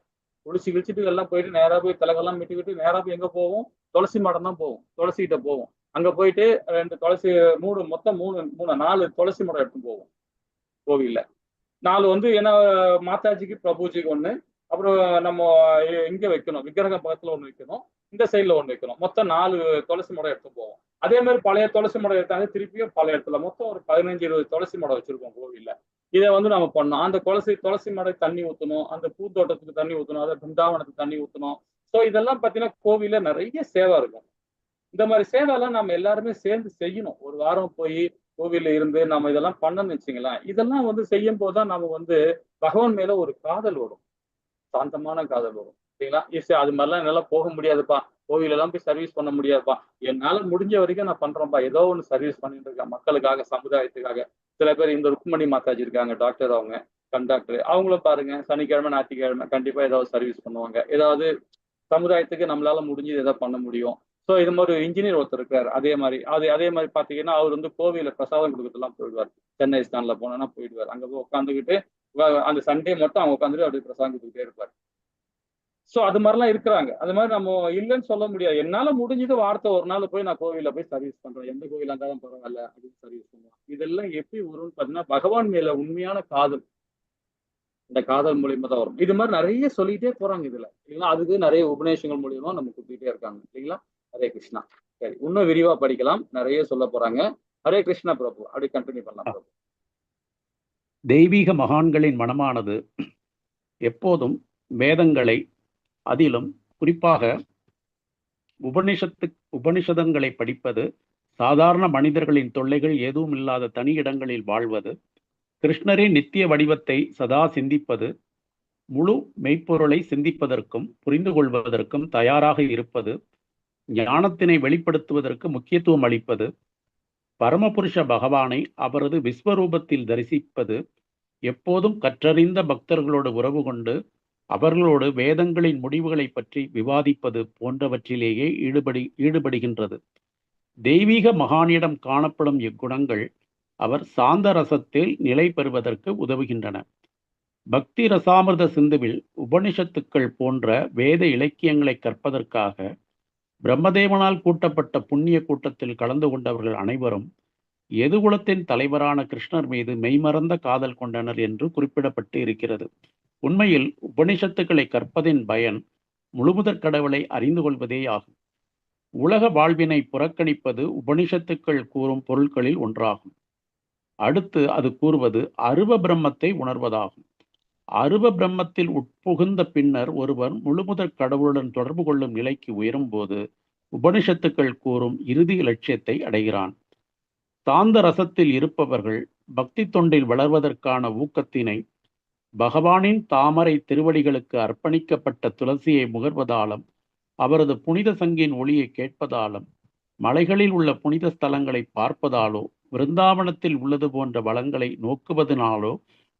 குளிச்சு கிழிச்சிட்டு எல்லாம் போயிட்டு நேரா போய் தலைகெல்லாம் மிட்டிக்கிட்டு நேரா போய் எங்க போவோம், துளசி மடம் தான் போவோம், துளசி கிட்ட போவோம். அங்க போயிட்டு 2 துளசி மொத்தம் 4 துளசி மடம் எடுத்து போவோம் கோவில்ல. 4 வந்து ஏன்னா மாதாஜிக்கு பிரபுஜிக்கு 1, அப்புறம் நம்ம இங்க வைக்கணும், விக்கிரகம் பக்கத்துல 1 வைக்கணும், இந்த சைட்ல 1 வைக்கணும். மொத்தம் 4 துளசி மடம் எடுத்து போவோம். அதே மாதிரி பழைய துளசி மடம் எடுத்தாங்க, திருப்பியும் பழைய இடத்துல மொத்தம் ஒரு 15-20 துளசி மடம் வச்சிருக்கோம் கோவில்ல. இதை வந்து நம்ம பண்ணோம். அந்த துளசி மடம் தண்ணி ஊற்றணும், அந்த பூத்தோட்டத்துக்கு தண்ணி ஊற்றணும், அதை பிருந்தாவனத்துக்கு தண்ணி ஊற்றணும். ஸோ இதெல்லாம் பார்த்தீங்கன்னா கோவில்ல நிறைய சேவை இருக்கும். இந்த மாதிரி சேவைலாம் நம்ம எல்லாருமே சேர்ந்து செய்யணும். ஒரு வாரம் போய் கோவில்ல இருந்து நம்ம இதெல்லாம் பண்ணணும்னு வச்சுங்களேன். இதெல்லாம் வந்து செய்யும் போதுதான் நம்ம வந்து பகவான் மேல ஒரு காதல் வரும், சாந்தமான காதல் வரும் சரிங்களா. அது மாதிரிலாம் என்னால போக முடியாதுப்பா, கோவில் எல்லாம் போய் சர்வீஸ் பண்ண முடியாதுப்பா, என்னால முடிஞ்ச வரைக்கும் நான் பண்றேன்ப்பா, ஏதோ ஒன்று சர்வீஸ் பண்ணிட்டு இருக்கேன் மக்களுக்காக, சமுதாயத்துக்காக. சில பேர் இந்த ருக்மணி மாதாஜி இருக்காங்க, டாக்டர், அவங்க கண்டாக்டர், அவங்களும் பாருங்க சனிக்கிழமை ஞாயிற்றுக்கிழமை கண்டிப்பா ஏதாவது சர்வீஸ் பண்ணுவாங்க. ஏதாவது சமுதாயத்துக்கு நம்மளால முடிஞ்சது ஏதாவது பண்ண முடியும். ஸோ இது மாதிரி இன்ஜினியர் ஒருத்தர் இருக்காரு. அதே மாதிரி பாத்தீங்கன்னா அவர் வந்து கோவில பிரசாதம் கொடுக்கறதுலாம் போயிடுவார். சென்னை ஸ்டாண்ட்ல போனோன்னா போயிடுவார். அங்க போய் உட்காந்துக்கிட்டு அந்த சண்டே மட்டும் அவங்க உட்காந்துட்டு அப்படி பிரசாதம் கொடுத்துட்டே இருப்பார். ஸோ அது மாதிரிலாம் இருக்கிறாங்க. அது மாதிரி நம்ம இல்லைன்னு சொல்ல முடியாது. என்னால முடிஞ்சது வாரத்தை ஒரு நாள் போய் நான் கோவில போய் சர்வீஸ் பண்றேன். எந்த கோவிலா இருந்தாலும் பரவாயில்ல அப்படின்னு சர்வீஸ் பண்ணுவோம். இதெல்லாம் எப்படி வரும்னு பாத்தீங்கன்னா பகவான் மேல உண்மையான காதல், இந்த காதல் மூலியமா தான் வரும். இது மாதிரி நிறைய சொல்லிட்டே போறாங்க இதுல இல்லைங்களா. அதுக்கு நிறைய உபநேசங்கள் மூலியமா நம்ம கொடுத்துட்டே இருக்காங்க இல்லைங்களா. ஹரே கிருஷ்ணா. சரி, இன்னும் விரிவா படிக்கலாம், நிறைய சொல்ல போறாங்க. ஹரே கிருஷ்ணா பிரபு. அப்படி கண்டினியூ பண்ணலாம் பிரபு. தெய்வீக மகான்களின் மனமானது எப்போதும் வேதங்களை, அதிலும் குறிப்பாக உபனிஷதங்களை படிப்பது, சாதாரண மனிதர்களின் தொல்லைகள் எதுவும் இல்லாத தனி இடங்களில் வாழ்வது, கிருஷ்ணரின் நித்திய வடிவத்தை சதா சிந்திப்பது, முழு மெய்ப்பொருளை சிந்திப்பதற்கும் புரிந்து கொள்வதற்கும் தயாராக இருப்பது, ஞானத்தினை வெளிப்படுத்துவதற்கு முக்கியத்துவம் அளிப்பது, பரமபுருஷ பகவானை அவரது விஸ்வரூபத்தில் தரிசிப்பது, எப்போதும் கற்றறிந்த பக்தர்களோடு உறவு கொண்டு அவர்களோடு வேதங்களின் முடிவுகளை பற்றி விவாதிப்பது போன்றவற்றிலேயே ஈடுபடுகின்றது. தெய்வீக மகானிடம் காணப்படும் இக்குணங்கள் அவர் சாந்த ரசத்தில் நிலை பெறுவதற்கு உதவுகின்றன. பக்தி ரசாமிர்த சிந்துவில் உபனிஷத்துக்கள் போன்ற வேத இலக்கியங்களை கற்பதற்காக பிரம்மதேவனால் கூட்டப்பட்ட புண்ணிய கூட்டத்தில் கலந்து கொண்டவர்கள் அனைவரும் எதுகுலத்தின் தலைவரான கிருஷ்ணர் மீது மெய்மறந்த காதல் கொண்டனர் என்று குறிப்பிடப்பட்டு இருக்கிறது. உண்மையில் உபனிஷத்துக்களை கற்பதின் பயன் முழுமுதற் கடவுளை அறிந்து கொள்வதே ஆகும். உலக வாழ்வினை புறக்கணிப்பது உபனிஷத்துக்கள் கூறும் பொருட்களில் ஒன்றாகும். அடுத்து அது கூறுவது அருவ பிரம்மத்தை உணர்வதாகும். அருவ பிரம்மத்தில் உட்புகுந்த பின்னர் ஒருவர் முழுமுதற் கடவுளுடன் தொடர்பு கொள்ளும் நிலைக்கு உயரும் போது உபனிஷத்துக்கள் கூறும் இறுதி இலட்சியத்தை அடைகிறான். சாந்த ரசத்தில் இருப்பவர்கள் பக்தி தொண்டில் வளர்வதற்கான ஊக்கத்தினை பகவானின் தாமரை திருவடிகளுக்கு அர்ப்பணிக்கப்பட்ட துளசியை முகர்வதாலும், அவரது புனித சங்கின் ஒளியை கேட்பதாலும், மலைகளில் உள்ள புனித ஸ்தலங்களை பார்ப்பதாலோ, விருந்தாவனத்தில் உள்ளது போன்ற வளங்களை நோக்குவதனாலோ,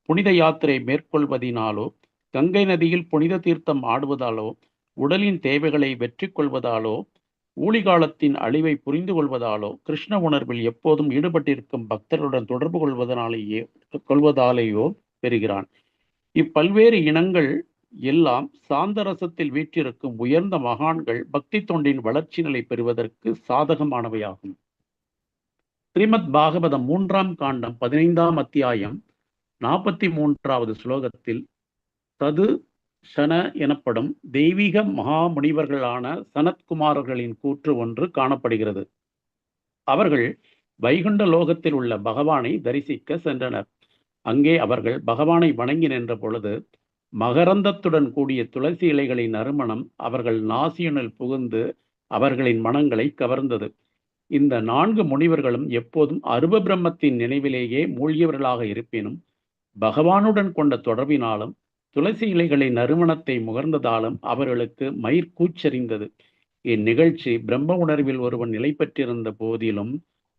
புனித யாத்திரை மேற்கொள்வதினாலோ, கங்கை நதியில் புனித தீர்த்தம் ஆடுவதாலோ, உடலின் தேவைகளை வெற்றி கொள்வதாலோ, ஊழிகாலத்தின் அழிவை புரிந்து கொள்வதாலோ, கிருஷ்ண உணர்வில் எப்போதும் ஈடுபட்டிருக்கும் பக்தர்களுடன் தொடர்பு கொள்வதாலேயோ பெறுகிறான். இப்பல்வேறு இனங்கள் எல்லாம் சாந்த ரசத்தில் வீற்றிருக்கும் உயர்ந்த மகான்கள் பக்தி தொண்டின் வளர்ச்சி நிலை பெறுவதற்கு சாதகமானவையாகும். ஸ்ரீமத் பாகவதம் 3ஆம் காண்டம் 15ஆம் அத்தியாயம் 43வது ஸ்லோகத்தில் சது சன எனப்படும் தெய்வீக மகாமுனிவர்களான சனத்குமாரர்களின் கூற்று ஒன்று காணப்படுகிறது. அவர்கள் வைகுண்ட லோகத்தில் உள்ள பகவானை தரிசிக்க சென்றனர். அங்கே அவர்கள் பகவானை வணங்கி நின்ற பொழுது மகரந்தத்துடன் கூடிய துளசி இலைகளின் நறுமணம் அவர்கள் நாசியுனில் புகுந்து அவர்களின் மனங்களை கவர்ந்தது. இந்த 4 முனிவர்களும் எப்போதும் அருவ பிரம்மத்தின் நினைவிலேயே மூழ்கியவர்களாக இருப்பினும் பகவானுடன் கொண்ட தொடர்பினாலும் துளசி இலைகளின் நறுமணத்தை முகர்ந்ததாலும் அவர்களுக்கு மயிர் கூச்சறிந்தது. இந்நிகழ்ச்சி பிரம்ம உணர்வில் ஒருவன் நிலை பெற்றிருந்த போதிலும்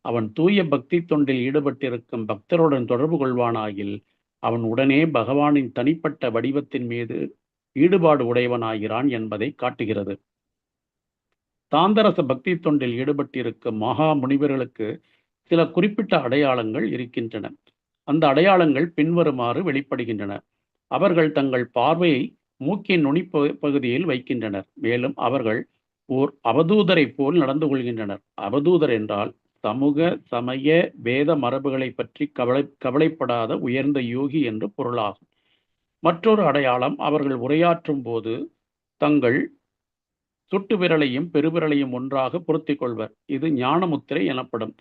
அவன் தூய பக்தி தொண்டில் ஈடுபட்டிருக்கும் பக்தருடன் தொடர்பு கொள்வானாகில் அவன் உடனே பகவானின் தனிப்பட்ட வடிவத்தின் மீது ஈடுபாடு உடையவனாகிறான் என்பதை காட்டுகிறது. சாந்தரச பக்தி தொண்டில் ஈடுபட்டிருக்கும் மகா முனிவர்களுக்கு சில குறிப்பிட்ட அடையாளங்கள் இருக்கின்றன. அந்த அடையாளங்கள் பின்வருமாறு வெளிப்படுகின்றன. அவர்கள் தங்கள் பார்வையை மூக்கின் நுனி பகுதியில் வைக்கின்றனர். மேலும் அவர்கள் ஓர் அவதூதரை போல் நடந்து கொள்கின்றனர். அவதூதர் என்றால் சமூக சமய வேத மரபுகளை பற்றி கவலைப்படாத உயர்ந்த யோகி என்று பொருளாகும். மற்றொரு அடையாளம், அவர்கள் உரையாற்றும் போது தங்கள் சுட்டு விரலையும் பெருவிரலையும் ஒன்றாக பொருத்திக் கொள்வர். இது ஞானமுத்திரை எனப்படும்.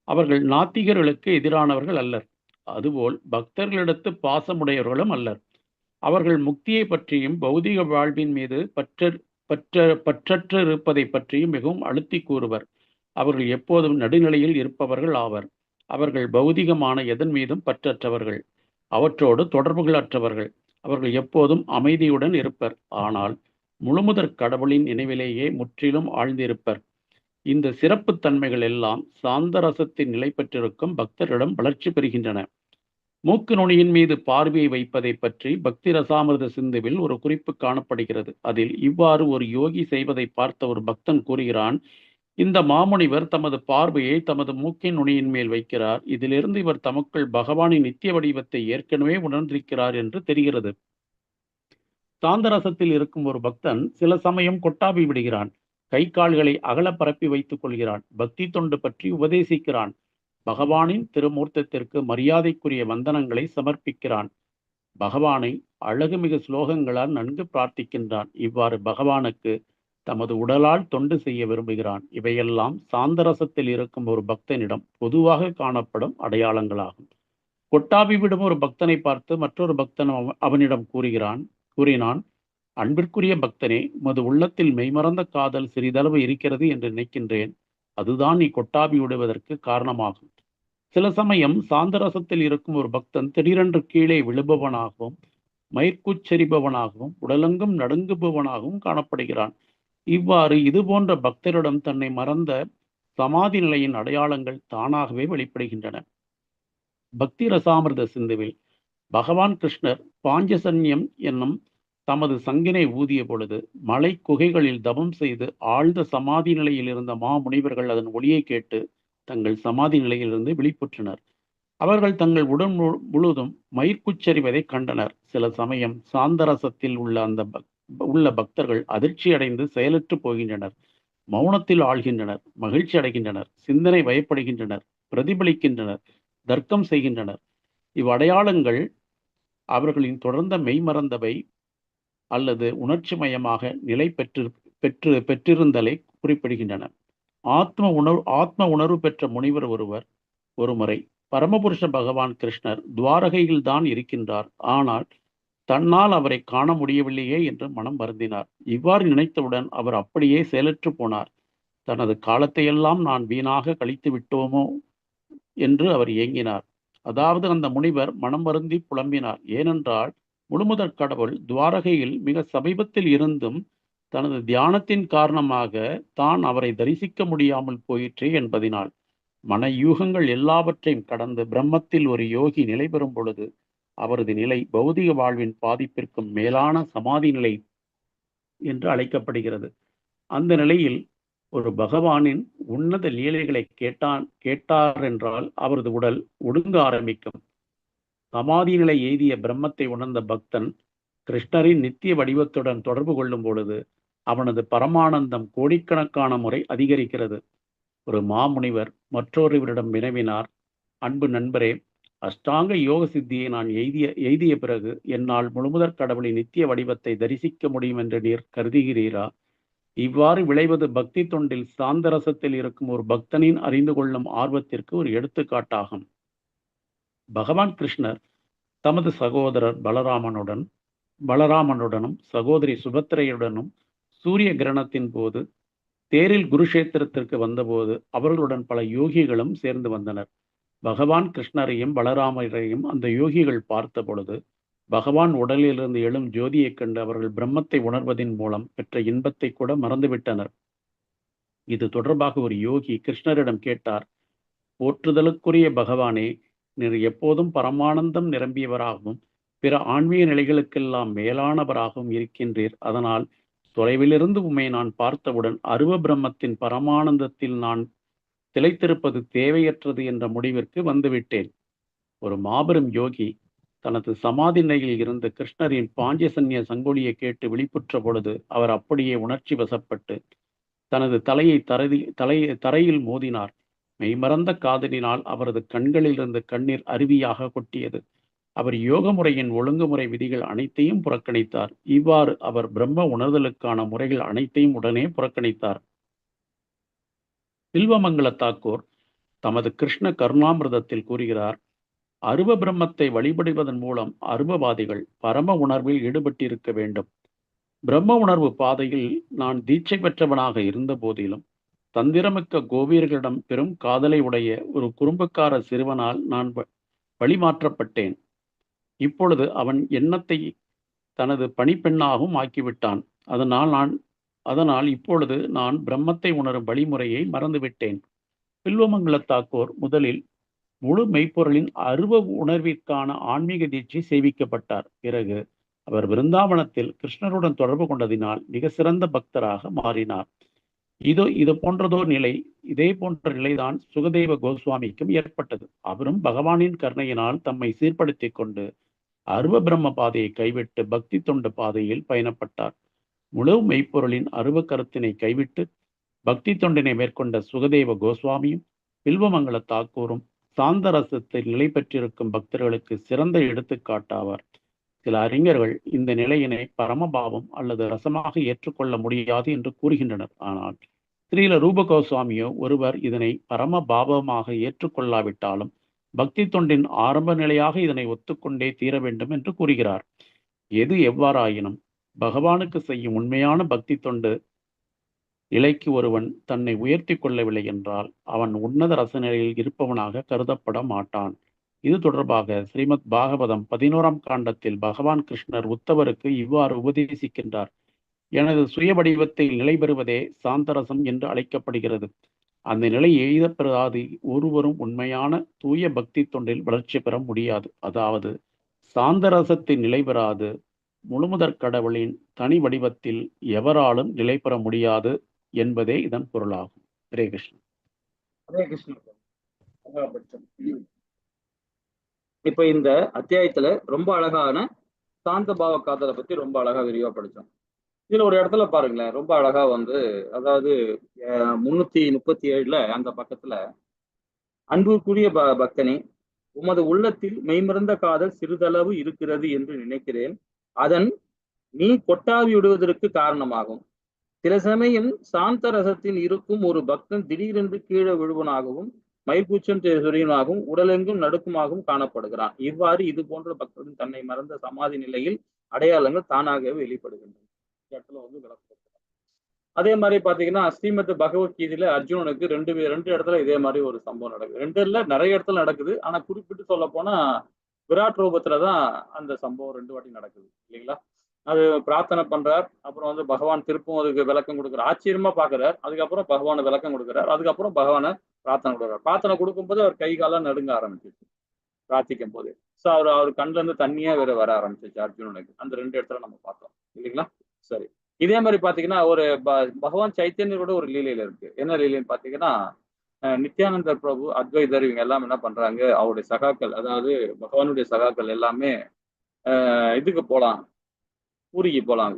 அவர்கள் நாத்திகர்களுக்கு எதிரானவர்கள் அல்லர். அதுபோல் பக்தர்களிடத்து பாசமுடையவர்களும் அல்லர். அவர்கள் முக்தியை பற்றியும் பௌதிக வாழ்வின் மீது பற்றற்று இருப்பதை பற்றியும் மிகவும் அழுத்தி கூறுவர். அவர்கள் எப்போதும் நடுநிலையில் இருப்பவர்கள் ஆவர். அவர்கள் பௌதிகமான எதன் மீதும் பற்றற்றவர்கள், அவற்றோடு தொடர்புகள் அற்றவர்கள். அவர்கள் எப்போதும் அமைதியுடன் இருப்பர். ஆனால் முழுமுதற் கடவுளின் நினைவிலேயே முற்றிலும் ஆழ்ந்திருப்பர். இந்த சிறப்பு தன்மைகள் எல்லாம் சாந்த ரசத்தின் நிலை பெற்றிருக்கும் பக்தரிடம் வளர்ச்சி பெறுகின்றன. மூக்கு நுனியின் மீது பார்வையை வைப்பதை பற்றி பக்தி ரசாமிர்த சிந்துவில் ஒரு குறிப்பு காணப்படுகிறது. அதில் இவ்வாறு ஒரு யோகி செய்வதை பார்த்த ஒரு பக்தன் கூறுகிறான், இந்த மாமுனிவர் தமது பார்வையை தமது மூக்கின் நுனியின் மேல் வைக்கிறார். இதிலிருந்து இவர் தமக்குள் பகவானின் நித்திய வடிவத்தை ஏற்கனவே உணர்ந்திருக்கிறார் என்று தெரிகிறது. சாந்தரசத்தில் இருக்கும் ஒரு பக்தன் சில சமயம் கொட்டாவி விடுகிறான். கை கால்களை அகல பரப்பி வைத்துக் கொள்கிறான். பக்தி தொண்டு பற்றி உபதேசிக்கிறான். பகவானின் திருமூர்த்தத்திற்கு மரியாதைக்குரிய வந்தனங்களை சமர்ப்பிக்கிறான். பகவானை அழகுமிகு ஸ்லோகங்களால் நன்கு பிரார்த்திக்கின்றான். இவ்வாறு பகவானுக்கு தமது உடலால் தொண்டு செய்ய விரும்புகிறான். இவையெல்லாம் சாந்தரசத்தில் இருக்கும் ஒரு பக்தனிடம் பொதுவாக காணப்படும் அடையாளங்களாகும். கொட்டாவி விடும் ஒரு பக்தனை பார்த்து மற்றொரு பக்தன் அவனிடம் கூறினான், அன்பிற்குரிய பக்தனே, உமது உள்ளத்தில் மெய்மறந்த காதல் சிறிதளவு இருக்கிறது என்று நினைக்கின்றேன். அதுதான் நீ கொட்டாவி விடுவதற்கு காரணமாகும். சில சமயம் சாந்தரசத்தில் இருக்கும் ஒரு பக்தன் திடீரென்று கீழே விழுபவனாகவும் மயிர்கூச்செறிபவனாகவும் உடலெங்கும் நடுங்குபவனாகவும் காணப்படுகிறான். இவ்வாறு இதுபோன்ற பக்தரிடம் தன்னை மறந்த சமாதி நிலையின் அடையாளங்கள் தானாகவே வெளிப்படுகின்றன. பக்தி ரசாமிர்த சிந்துவில் பகவான் கிருஷ்ணர் பாஞ்சசன்யம் என்னும் தமது சங்கினை ஊதிய பொழுது மலை குகைகளில் தவம் செய்து ஆழ்ந்த சமாதி நிலையில் இருந்த மாமுனிவர்கள் அதன் ஒளியை கேட்டு தங்கள் சமாதி நிலையிலிருந்து விழிப்புற்றனர். அவர்கள் தங்கள் உடல் முழுவதும் மயிர்குச்சரிவதை கண்டனர். சில சமயம் சாந்தரசத்தில் உள்ள பக்தர்கள் அதிர்ச்சி அடைந்து செயலற்று போகின்றனர், மௌனத்தில் ஆழ்கின்றனர், மகிழ்ச்சி அடைகின்றனர், சிந்தனை வயப்படுகின்றனர், பிரதிபலிக்கின்றனர், தர்க்கம் செய்கின்றனர். இவ்வடையாளங்கள் அவர்களின் தொடர்ந்த மெய்மறந்தவை அல்லது உணர்ச்சிமயமாக நிலை பெற்றிருந்தலை குறிப்பிடுகின்றன. ஆத்ம உணர்வு பெற்ற முனிவர் ஒருமுறை பரமபுருஷ பகவான் கிருஷ்ணர் துவாரகையில் தான் இருக்கின்றார், ஆனால் தன்னால் அவரை காண முடியவில்லையே என்று மனம் வருந்தினார். இவ்வாறு நினைத்தவுடன் அவர் அப்படியே செயலற்று போனார். தனது காலத்தையெல்லாம் நான் வீணாக கழித்து விட்டோமோ என்று அவர் ஏங்கினார். அதாவது அந்த முனிவர் மனம் வருந்தி புலம்பினார். ஏனென்றால் முழுமுதற் கடவுள் துவாரகையில் மிக சமீபத்தில் இருந்தும் தனது தியானத்தின் காரணமாக தான் அவரை தரிசிக்க முடியாமல் போயிற்றே என்பதினால். மன யூகங்கள் எல்லாவற்றையும் கடந்து பிரம்மத்தில் ஒரு யோகி நிலை பெறும் பொழுது அவரது நிலை பௌதிக வாழ்வின் பாதிப்பிற்கும் மேலான சமாதி நிலை என்று அழைக்கப்படுகிறது. அந்த நிலையில் ஒரு பகவானின் உன்னத லீலைகளை கேட்டார் என்றால் அவரது உடல் ஒடுங்க ஆரம்பிக்கும். சமாதி நிலை எய்திய பிரம்மத்தை உணர்ந்த பக்தன் கிருஷ்ணரின் நித்திய வடிவத்துடன் தொடர்பு கொள்ளும் பொழுது அவனது பரமானந்தம் கோடிக்கணக்கான முறை அதிகரிக்கிறது. ஒரு மாமுனிவர் மற்றொருவரிடம் வினவினார், அன்பு நண்பரே, அஷ்டாங்க யோக சித்தியை நான் எய்திய பிறகு என்னால் முழுமுதற் கடவுளின் நித்திய வடிவத்தை தரிசிக்க முடியும் என்று நீர் கருதுகிறீரா? இவ்வாறு விளைவது பக்தி தொண்டில் சாந்தரசத்தில் இருக்கும் ஒரு பக்தனின் அறிந்து கொள்ளும் ஆர்வத்திற்கு ஒரு எடுத்துக்காட்டாகும். பகவான் கிருஷ்ணர் தமது சகோதரர் பலராமனுடனும் சகோதரி சுபத்திரையுடனும் சூரிய கிரகணத்தின் போது தேரில் குருஷேத்திரத்திற்கு வந்தபோது அவர்களுடன் பல யோகிகளும் சேர்ந்து வந்தனர். பகவான் கிருஷ்ணரையும் பலராமரையும் அந்த யோகிகள் பார்த்த பொழுது பகவான் உடலிலிருந்து எழும் ஜோதியைக் கண்டு அவர்கள் பிரம்மத்தை உணர்வதின் மூலம் பெற்ற இன்பத்தை கூட மறந்துவிட்டனர். இது தொடர்பாக ஒரு யோகி கிருஷ்ணரிடம் கேட்டார், போற்றுதலுக்குரிய பகவானே, நீர் எப்போதும் பரமானந்தம் நிரம்பியவராகவும் பிற ஆன்மீக நிலைகளுக்கெல்லாம் மேலானவராகவும் இருக்கின்றீர். அதனால் தொலைவிலிருந்து உம்மை நான் பார்த்தவுடன் அருவ பிரம்மத்தின் பரமானந்தத்தில் நான் திளைத்திருப்பது தேவையற்றது என்ற முடிவிற்கு வந்துவிட்டேன். ஒரு மாபெரும் யோகி தனது சமாதி நிலையில் இருந்து கிருஷ்ணரின் பாஞ்சசன்ய சங்கொலியை கேட்டு விழிப்புற்ற பொழுது அவர் அப்படியே உணர்ச்சி வசப்பட்டு தனது தலையை தரையில் மோதினார். மெய்மறந்த காதலினால் அவரது கண்களிலிருந்து கண்ணீர் அருவியாக கொட்டியது. அவர் யோக முறையின் ஒழுங்குமுறை விதிகள் அனைத்தையும் புறக்கணித்தார். இவ்வாறு அவர் பிரம்ம உணர்தலுக்கான முறைகள் அனைத்தையும் உடனே புறக்கணித்தார். வில்வமங்கல தாக்கூர் தமது கிருஷ்ண கருணாமிர்தத்தில் கூறுகிறார், அருவ பிரம்மத்தை வழிபடுவதன் மூலம் அருவவாதிகள் பரம உணர்வில் ஈடுபட்டிருக்க வேண்டும். பிரம்ம உணர்வு பாதையில் நான் தீட்சை பெற்றவனாக இருந்த போதிலும் தந்திரமிக்க கோபியர்களிடம் பெரும் காதலை உடைய ஒரு குறும்புக்கார சிறுவனால் நான் வழிமாற்றப்பட்டேன். இப்பொழுது அவன் எண்ணத்தை தனது பணிப்பெண்ணாகவும் ஆக்கிவிட்டான். அதனால் இப்பொழுது நான் பிரம்மத்தை உணரும் வழிமுறையை மறந்துவிட்டேன். வில்வமங்கல தாக்கூர் முதலில் முழு மெய்ப்பொருளின் அருவ உணர்விற்கான ஆன்மீக தீட்சை செய்விக்கப்பட்டார். பிறகு அவர் விருந்தாவனத்தில் கிருஷ்ணருடன் தொடர்பு கொண்டதினால் மிக சிறந்த பக்தராக மாறினார். இது போன்றதோர் நிலை, இதே போன்ற நிலைதான் சுகதேவ கோஸ்வாமிக்கும் ஏற்பட்டது. அவரும் பகவானின் கருணையினால் தம்மை சீர்படுத்திக் கொண்டு அருவ பிரம்ம பாதையை கைவிட்டு பக்தி தொண்டு பாதையில் பயணப்பட்டார். முழு மெய்ப்பொருளின் அருவ கருத்தினை கைவிட்டு பக்தி தொண்டினை மேற்கொண்ட சுகதேவ கோஸ்வாமியும் பில்வமங்கல தாக்கூரும் சாந்த ரசத்தில் நிலை பெற்றிருக்கும் பக்தர்களுக்கு சிறந்த எடுத்துக்காட்டாவார். சில அறிஞர்கள் இந்த நிலையினை பரமபாவம் அல்லது ரசமாக ஏற்றுக்கொள்ள முடியாது என்று கூறுகின்றனர். ஆனால் ஸ்ரீல ரூப கோஸ்வாமியோ ஒருவர் இதனை பரம பாவமாக ஏற்றுக்கொள்ளாவிட்டாலும் பக்தி தொண்டின் ஆரம்ப நிலையாக இதனை ஒத்துக்கொண்டே தீர வேண்டும் என்று கூறுகிறார். எது எவ்வாறாயினும் பகவானுக்கு செய்யும் உண்மையான பக்தி தொண்டு நிலைக்கு ஒருவன் தன்னை உயர்த்தி கொள்ளவில்லை என்றால் அவன் உன்னத ரச நிலையில் இருப்பவனாக கருதப்பட மாட்டான். இது தொடர்பாக ஸ்ரீமத் பாகவதம் 11ஆம் காண்டத்தில் பகவான் கிருஷ்ணர் உத்தவருக்கு இவ்வாறு உபதேசிக்கின்றார். எனது சுய வடிவத்தில் நிலை பெறுவதே சாந்தரசம் என்று அழைக்கப்படுகிறது. அந்த நிலை எய்தப்பெறாது ஒருவரும் உண்மையான தூய பக்தி தொண்டில் வளர்ச்சி பெற முடியாது. அதாவது சாந்தரசத்தில் நிலை பெறாது முழுமுதற் கடவுளின் தனி வடிவத்தில் எவராலும் நிலை பெற முடியாது என்பதே இதன் பொருளாகும். ஹரே கிருஷ்ணன். ஹரே கிருஷ்ணன். இப்ப இந்த அத்தியாயத்துல ரொம்ப அழகான சாந்த பாவ காதலை பத்தி ரொம்ப அழகா விரிவா படிச்சோம். இதுல ஒரு இடத்துல பாருங்களேன், ரொம்ப அழகா வந்து, அதாவது 337 அந்த பக்கத்துல, அன்புக்குரிய பக்தனே, உமது உள்ளத்தில் மெய்மறந்த காதல் சிறிதளவு இருக்கிறது என்று நினைக்கிறேன். அதன் நீ கொட்டாவி விடுவதற்கு காரணமாகும். சில சமயம் சாந்த ரசத்தில் இருக்கும் ஒரு பக்தன் திடீரென்று கீழே விழுவனாகவும் மயிர்கூச்சம் சொரியனாகவும் உடலெங்கும் நடுக்குமாகவும் காணப்படுகிறான். இவ்வாறு இது போன்ற பக்தர்கள் தன்னை மறந்த சமாதி நிலையில் அடையாளங்கள் தானாகவே வெளிப்படுகின்றன. இடத்துல வந்து விளக்கப்படுத்துறாங்க. அதே மாதிரி பாத்தீங்கன்னா ஸ்ரீமத் பகவத்கீதையில அர்ஜுனனுக்கு ரெண்டு இடத்துல இதே மாதிரி ஒரு சம்பவம் நடக்குது. ரெண்டு இல்ல, நிறைய இடத்துல நடக்குது. ஆனா குறிப்பிட்டு சொல்ல போனா விராட் ரூபத்துலதான் அந்த சம்பவம் 2 வாட்டி நடக்குது இல்லைங்களா. அது பிரார்த்தனை பண்றார், அப்புறம் வந்து பகவான் திருப்பும் அதுக்கு விளக்கம் கொடுக்குறார். ஆச்சரியமா பாக்குறார். அதுக்கப்புறம் பகவான விளக்கம் கொடுக்குறார். அதுக்கப்புறம் பகவானை பிரார்த்தனை கொடுக்குறார். பிரார்த்தனை கொடுக்கும்போது அவர் கை காலம் நடுங்க ஆரம்பிச்சிச்சு பிரார்த்திக்கும் போது. ஸோ அவர் கண்ணுல இருந்து தண்ணியா வேற வர ஆரம்பிச்சிச்சு அர்ஜுனனுக்கு. அந்த 2 இடத்துல நம்ம பார்த்தோம் இல்லைங்களா. சரி, இதே மாதிரி பாத்தீங்கன்னா ஒரு பகவான் சைத்தன்யரோட ஒரு லீலையில இருக்கு. என்ன லீலைன்னு பாத்தீங்கன்னா, நித்யானந்தர் பிரபு, அத்வைதர், இவங்க எல்லாம் என்ன பண்றாங்க, அவருடைய சகாக்கள், அதாவது பகவானுடைய சகாக்கள் எல்லாமே இதுக்கு போலாம், பூரிக்கு போலாம்,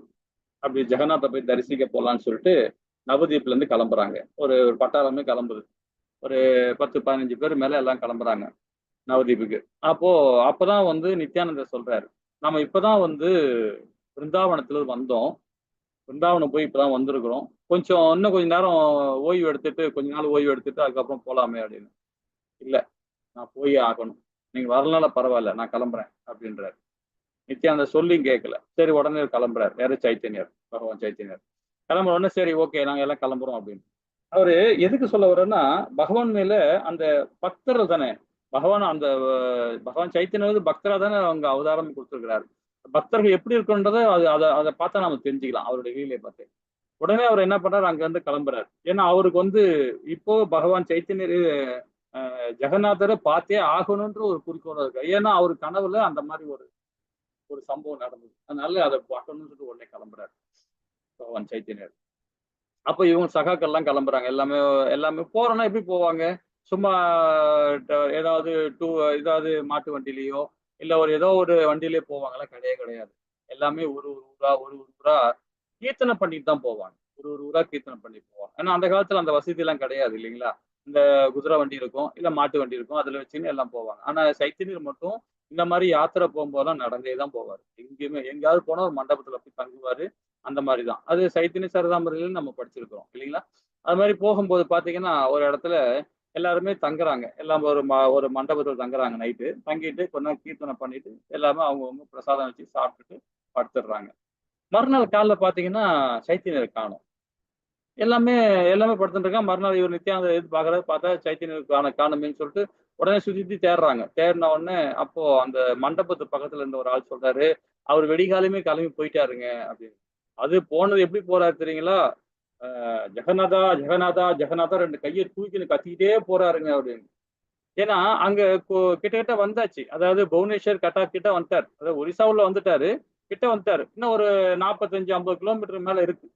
அப்படி ஜெகநாத்தை போய் தரிசிக்க போலான்னு சொல்லிட்டு நவதீப்ல இருந்து கிளம்புறாங்க. ஒரு பட்டாளமே கிளம்புது. ஒரு 10-15 பேர் மேல எல்லாம் கிளம்புறாங்க நவதீப்புக்கு. அப்பதான் வந்து நித்யானந்தர் சொல்றாரு, நம்ம இப்பதான் வந்து பிருந்தாவனத்துல வந்தோம், பிருந்தாவனம் போய் இப்பதான் வந்திருக்கிறோம், இன்னும் கொஞ்ச நேரம் ஓய்வு எடுத்துட்டு, கொஞ்ச நாள் ஓய்வு எடுத்துட்டு அதுக்கப்புறம் போலாமே அப்படின்னு. இல்ல, நான் போய் ஆகணும், நீங்க வரலனால பரவாயில்ல, நான் கிளம்புறேன் அப்படின்றாரு. நித்யானந்தர் சொல்லி கேட்கல. சரி, உடனே கிளம்புறாரு. யாரு? சைத்தன்யர், பகவான் சைத்தன்யர். கிளம்புற உடனே சரி ஓகே நாங்க எல்லாம் கிளம்புறோம் அப்படின்னு. அவரு எதுக்கு சொல்ல வர்றேன்னா, பகவான் மேல அந்த பக்தர்கள் தானே, பகவான் சைத்தன்யர் வந்து பக்தரா தானே அவங்க அவதாரம் கொடுத்துருக்கிறாரு. பக்தர்கள் எப்படி இருக்குன்றத அதை பார்த்தா நம்ம தெரிஞ்சுக்கலாம் அவருடைய லீலையை பார்த்து. உடனே அவர் என்ன பண்றாரு, அங்க இருந்து கிளம்புறாரு. ஏன்னா அவருக்கு வந்து இப்போ பகவான் சைத்தன்யர் ஜெகநாதரை பார்த்தே ஆகணும்ன்ற ஒரு குறிக்கோள் இருக்கு. ஏன்னா அவரு கனவுல அந்த மாதிரி ஒரு சம்பவம் நடந்தது. அதனால அதை பார்க்கணும்னு சொல்லிட்டு உடனே கிளம்புறாரு பகவான் சைத்தன்யர். அப்ப இவங்க சகாக்கள் எல்லாம் கிளம்புறாங்க. எல்லாமே போறோம்னா எப்படி போவாங்க, சும்மா ஏதாவது மாட்டு வண்டியிலயோ இல்ல ஏதோ ஒரு வண்டியிலேயே போவாங்களா? கிடையாது. எல்லாமே ஒரு ஊரா கீர்த்தனை பண்ணிட்டு தான் போவாங்க. ஒரு ஊரா கீர்த்தனை பண்ணி போவாங்க. ஏன்னா அந்த காலத்துல அந்த வசதி எல்லாம் கிடையாது இல்லைங்களா. இந்த குதிரை வண்டி இருக்கும், இல்ல மாட்டு வண்டி இருக்கும், அதுல வச்சுன்னு எல்லாம் போவாங்க. ஆனா சைத்தன்யர் மட்டும் இந்த மாதிரி யாத்திரை போகும்போதெல்லாம் நடந்தே தான் போவாரு. எங்கேயாவது போனா ஒரு மண்டபத்துல போய் தங்குவாரு. அந்த மாதிரிதான். அது சைத்தன்ய சரிதாமிரத்திலும் நம்ம படிச்சிருக்கிறோம் இல்லைங்களா. அது மாதிரி போகும்போது பாத்தீங்கன்னா ஒரு இடத்துல எல்லாருமே தங்குறாங்க. எல்லாம் ஒரு மண்டபத்தில் தங்குறாங்க. நைட்டு தங்கிட்டு கொஞ்ச நேரம் கீர்த்தனை பண்ணிட்டு எல்லாமே அவங்கவுங்க பிரசாதம் வச்சு சாப்பிட்டுட்டு படுத்துடுறாங்க. மறுநாள் காலைல பாத்தீங்கன்னா சைத்தன்யர் காணும். எல்லாமே படுத்துட்டு இருக்காங்க. மறுநாள் இவர் நித்யானந்த எது பாக்குறது, பார்த்தா சைத்தன்யர் காணுமேன்னு சொல்லிட்டு உடனே சுத்தி தேடுறாங்க. தேடின உடனே அப்போ அந்த மண்டபத்து பக்கத்துல இருந்த ஒரு ஆள் சொல்றாரு, அவர் வெடிகாலமே கிளம்பி போயிட்டாருங்க அப்படின்னு. அது போனது எப்படி போறாரு தெரியுங்களா, ஜெகநாதா ஜெகநாதா ஜெகநாதா 2 கையை தூக்கின்னு கத்திக்கிட்டே போறாருங்க அப்படின்னு. ஏன்னா அங்க கிட்ட வந்தாச்சு. அதாவது புவனேஸ்வர் கட்டாக் கிட்ட வந்துட்டாரு. அதாவது ஒரிசாவுல வந்துட்டாரு, கிட்ட வந்துட்டாரு. இன்னும் ஒரு 45-50 கிலோமீட்டர் மேல இருக்கு.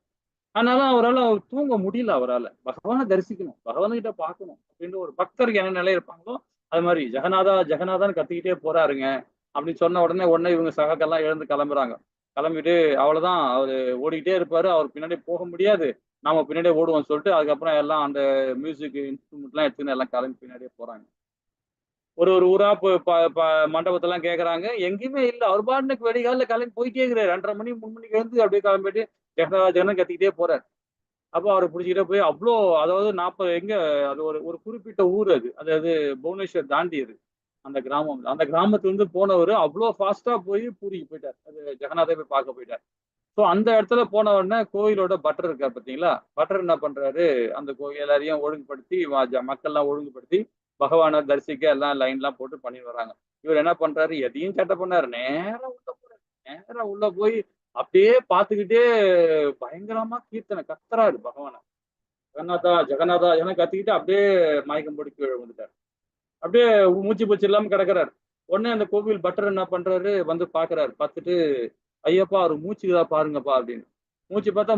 அதனால அவரால் தூங்க முடியல. அவரால் பகவானை தரிசிக்கணும், பகவான்கிட்ட பார்க்கணும் அப்படின்னு ஒரு பக்தருக்கு என்ன நிலை இருப்பாங்களோ அது மாதிரி ஜெகநாதா ஜெகநாதான்னு கத்திக்கிட்டே போறாருங்க அப்படின்னு சொன்ன உடனே இவங்க சகாக்கெல்லாம் எழுந்து கிளம்புறாங்க. கிளம்பிட்டு அவ்வளவுதான், அவரு ஓடிக்கிட்டே இருப்பாரு, அவர் பின்னாடி போக முடியாது, நாம பின்னாடியே ஓடுவோம்னு சொல்லிட்டு அதுக்கப்புறம் எல்லாம் அந்த மியூசிக் இன்ஸ்ட்ருமெண்ட் எல்லாம் எடுத்துன்னு எல்லாம் கிளம்பி பின்னாடியே போறாங்க. ஒரு ஒரு ஊரா மண்டபத்தெல்லாம் கேக்குறாங்க, எங்கேயுமே இல்ல. அவர் பாட்டுக்கு வெடிகாலில் கிளம்பி போயிட்டே இருக்கிறாரு. 2:30 மணி 3 மணிக்கு எழுந்து அப்படியே கிளம்பிட்டு ஜெகநாதா ஜெகன் கத்திக்கிட்டே போறாரு. அப்போ அவரை பிடிச்சிக்கிட்டே போய் அவ்வளோ, அதாவது 40 எங்க, அது ஒரு ஒரு குறிப்பிட்ட ஊர், அது அதாவது புவனேஸ்வர் தாண்டி அது அந்த கிராமம். அந்த கிராமத்துல இருந்து போனவர் அவ்வளோ ஃபாஸ்டா போய் பூரிக்கு போயிட்டார், அது ஜெகநாதை போய் பார்க்க போயிட்டார். ஸோ அந்த இடத்துல போன உடனே கோயிலோட பட்டர் இருக்கார் பார்த்தீங்களா, பட்டர் என்ன பண்றாரு, அந்த கோயில் எல்லாரையும் ஒழுங்குபடுத்தி மக்கள்லாம் ஒழுங்குபடுத்தி பகவானை தரிசிக்க எல்லாம் லைன்லாம் போட்டு பண்ணிட்டு வராங்க. இவர் என்ன பண்றாரு, எதையும் சட்டை பண்ணாரு, நேரா உள்ள போறாரு. நேரா உள்ள போய் அப்படியே பார்த்துக்கிட்டே பயங்கரமா கீர்த்தனை கத்துறாரு பகவானை. ஜெகநாதா ஜெகநாதா என கத்திக்கிட்டு அப்படியே மயக்கம் போட்டு கீழே வந்துட்டார். அப்படியே மூச்சு பூச்சி இல்லாம கிடக்குறாரு. உடனே அந்த கோவில் பட்டர் என்ன பண்றாரு, வந்து பாக்குறாரு. பார்த்துட்டு, ஐயப்பா அவர் மூச்சுக்குதா பாருங்கப்பா அப்படின்னு. மூச்சு பார்த்தா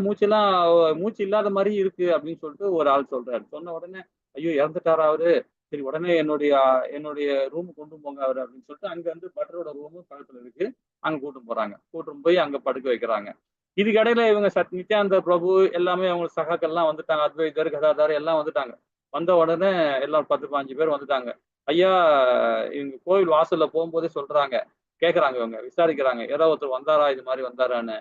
மூச்சு இல்லாத மாதிரி இருக்கு அப்படின்னு சொல்லிட்டு ஒரு ஆள் சொல்றாரு. சொன்ன உடனே, ஐயோ இறந்துட்டாரா அவரு, சரி உடனே என்னுடைய ரூம் கொண்டு போங்க அவரு அப்படின்னு சொல்லிட்டு அங்க வந்து பட்டரோட ரூமும் பக்கத்துல இருக்கு, அங்க கூட்டும் போய் அங்க படுக்க வைக்கிறாங்க. இதுக்கு இடையில இவங்க நித்யானந்த பிரபு எல்லாமே அவங்க சகாக்கள்லாம் வந்துட்டாங்க, அத்வைதர் கதாதார் எல்லாம் வந்துட்டாங்க. வந்த உடனே எல்லாம் 10-15 பேர் வந்துட்டாங்க. ஐயா, இவங்க கோவில் வாசல்ல போகும்போதே சொல்றாங்க, கேக்குறாங்க, இவங்க விசாரிக்கிறாங்க, யாராவது ஒருத்தர் வந்தாரா, இது மாதிரி வந்தாரான்னு.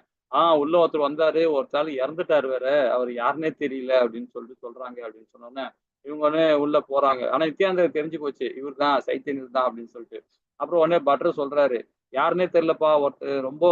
உள்ள ஒருத்தர் வந்தாரு, ஒருத்தாள் இறந்துட்டாரு வேற, அவர் யாருன்னே தெரியல அப்படின்னு சொல்லிட்டு சொல்றாங்க அப்படின்னு சொன்னோன்னே இவங்க உடனே உள்ள போறாங்க. ஆனா நித்யானந்தர் தெரிஞ்சு போச்சு, இவர் தான் சைத்தன்யர் தான் அப்படின்னு சொல்லிட்டு. அப்புறம் உடனே பட்டர் சொல்றாரு, யாருன்னே தெரியலப்பா, ஒருத்தர் ரொம்ப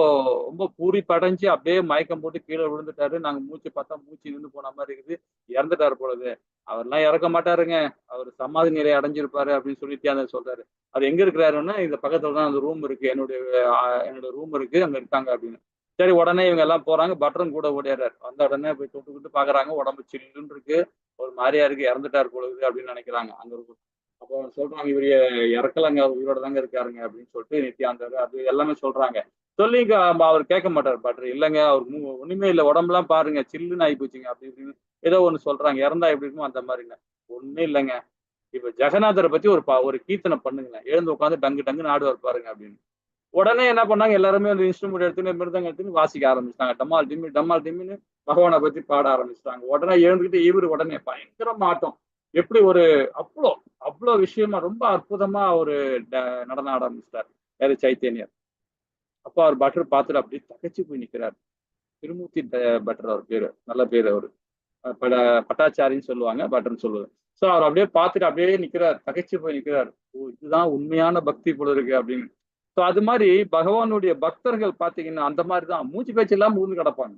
ரொம்ப பூரி படைஞ்சு அப்படியே மயக்கம் போட்டு கீழே விழுந்துட்டாரு, நாங்க மூச்சு பார்த்தா மூச்சு நின்று போன மாதிரி இருக்குது, இறந்துட்டாரு பொழுது, அவர்லாம் இறக்க மாட்டாருங்க, அவர் சமாதி நிலை அடைஞ்சிருப்பாரு அப்படின்னு சொல்லி நித்யானந்தர் சொல்றாரு. அது எங்க இருக்கிறாருன்னா, இந்த பக்கத்துல தான் அந்த ரூம் இருக்கு, என்னோட ரூம் இருக்கு, அங்க இருக்காங்க அப்படின்னு. சரி, உடனே இவங்க எல்லாம் போறாங்க, பட்டரும் கூட ஓடிடுறாரு. வந்த உடனே போய் தொட்டுக்கிட்டு பாக்குறாங்க, உடம்பு சில்லுன்னு இருக்கு, ஒரு மாதிரியா இருக்கு, இறந்துட்டாரு பொழுது அப்படின்னு நினைக்கிறாங்க அங்க இருக்கும். அப்போ சொல்றாங்க, இவரு இறக்கலங்க, உயிரோட தாங்க இருக்காருங்க அப்படின்னு சொல்லிட்டு நித்யானந்தர் அது எல்லாமே சொல்றாங்க. சொல்லி அவர் கேட்க மாட்டார் பட்டர், இல்லைங்க அவர் ஒண்ணுமே இல்லை, உடம்புலாம் பாருங்க சில்லுன்னு ஆகி போச்சுங்க அப்படி இப்படின்னு ஏதோ ஒண்ணு சொல்றாங்க, இறந்தா எப்படி இருக்குமோ அந்த மாதிரிங்க. ஒண்ணும் இல்லைங்க, இப்ப ஜெகநாதரை பத்தி ஒரு கீர்த்தனை பண்ணுங்க, எழுந்து உட்காந்து டங்கு டங்குன்னு ஆடுவார் பாருங்க அப்படின்னு. உடனே என்ன பண்ணாங்க, எல்லாருமே அந்த இன்ஸ்ட்ருமெண்ட் எடுத்துன்னு மிருதங்க எடுத்துன்னு வாசிக்க ஆரம்பிச்சிட்டாங்க. டம்மால் டிம்மின்னு பகவானை பத்தி பாட ஆரம்பிச்சிட்டாங்க. உடனே எழுந்துக்கிட்டு இவரு உடனே பயங்கரமா ஆட்டம், எப்படி ஒரு அவ்வளோ விஷயமா ரொம்ப அற்புதமா ஒரு நடனம் ஆட ஆரம்பிச்சிட்டார் வேற சைத்தன்யர். அப்போ அவர் பட்டர் பார்த்துட்டு அப்படியே தகச்சு போய் நிற்கிறார். திருமூர்த்தி பட்டர் அவர் பேரு, நல்ல பேரு அவரு, பட்டாச்சாரின்னு சொல்லுவாங்க, பட்டர்ன்னு சொல்லுவாங்க. ஸோ அவர் அப்படியே பார்த்துட்டு அப்படியே நிற்கிறார், தகைச்சு போய் நிற்கிறார். ஓ, இதுதான் உண்மையான பக்தி போல இருக்கு அப்படின்னு. ஸோ அது மாதிரி பகவானுடைய பக்தர்கள் பார்த்தீங்கன்னா அந்த மாதிரி தான், மூச்சு பேச்சு இல்லாம ஊர்ந்து கிடப்பாங்க,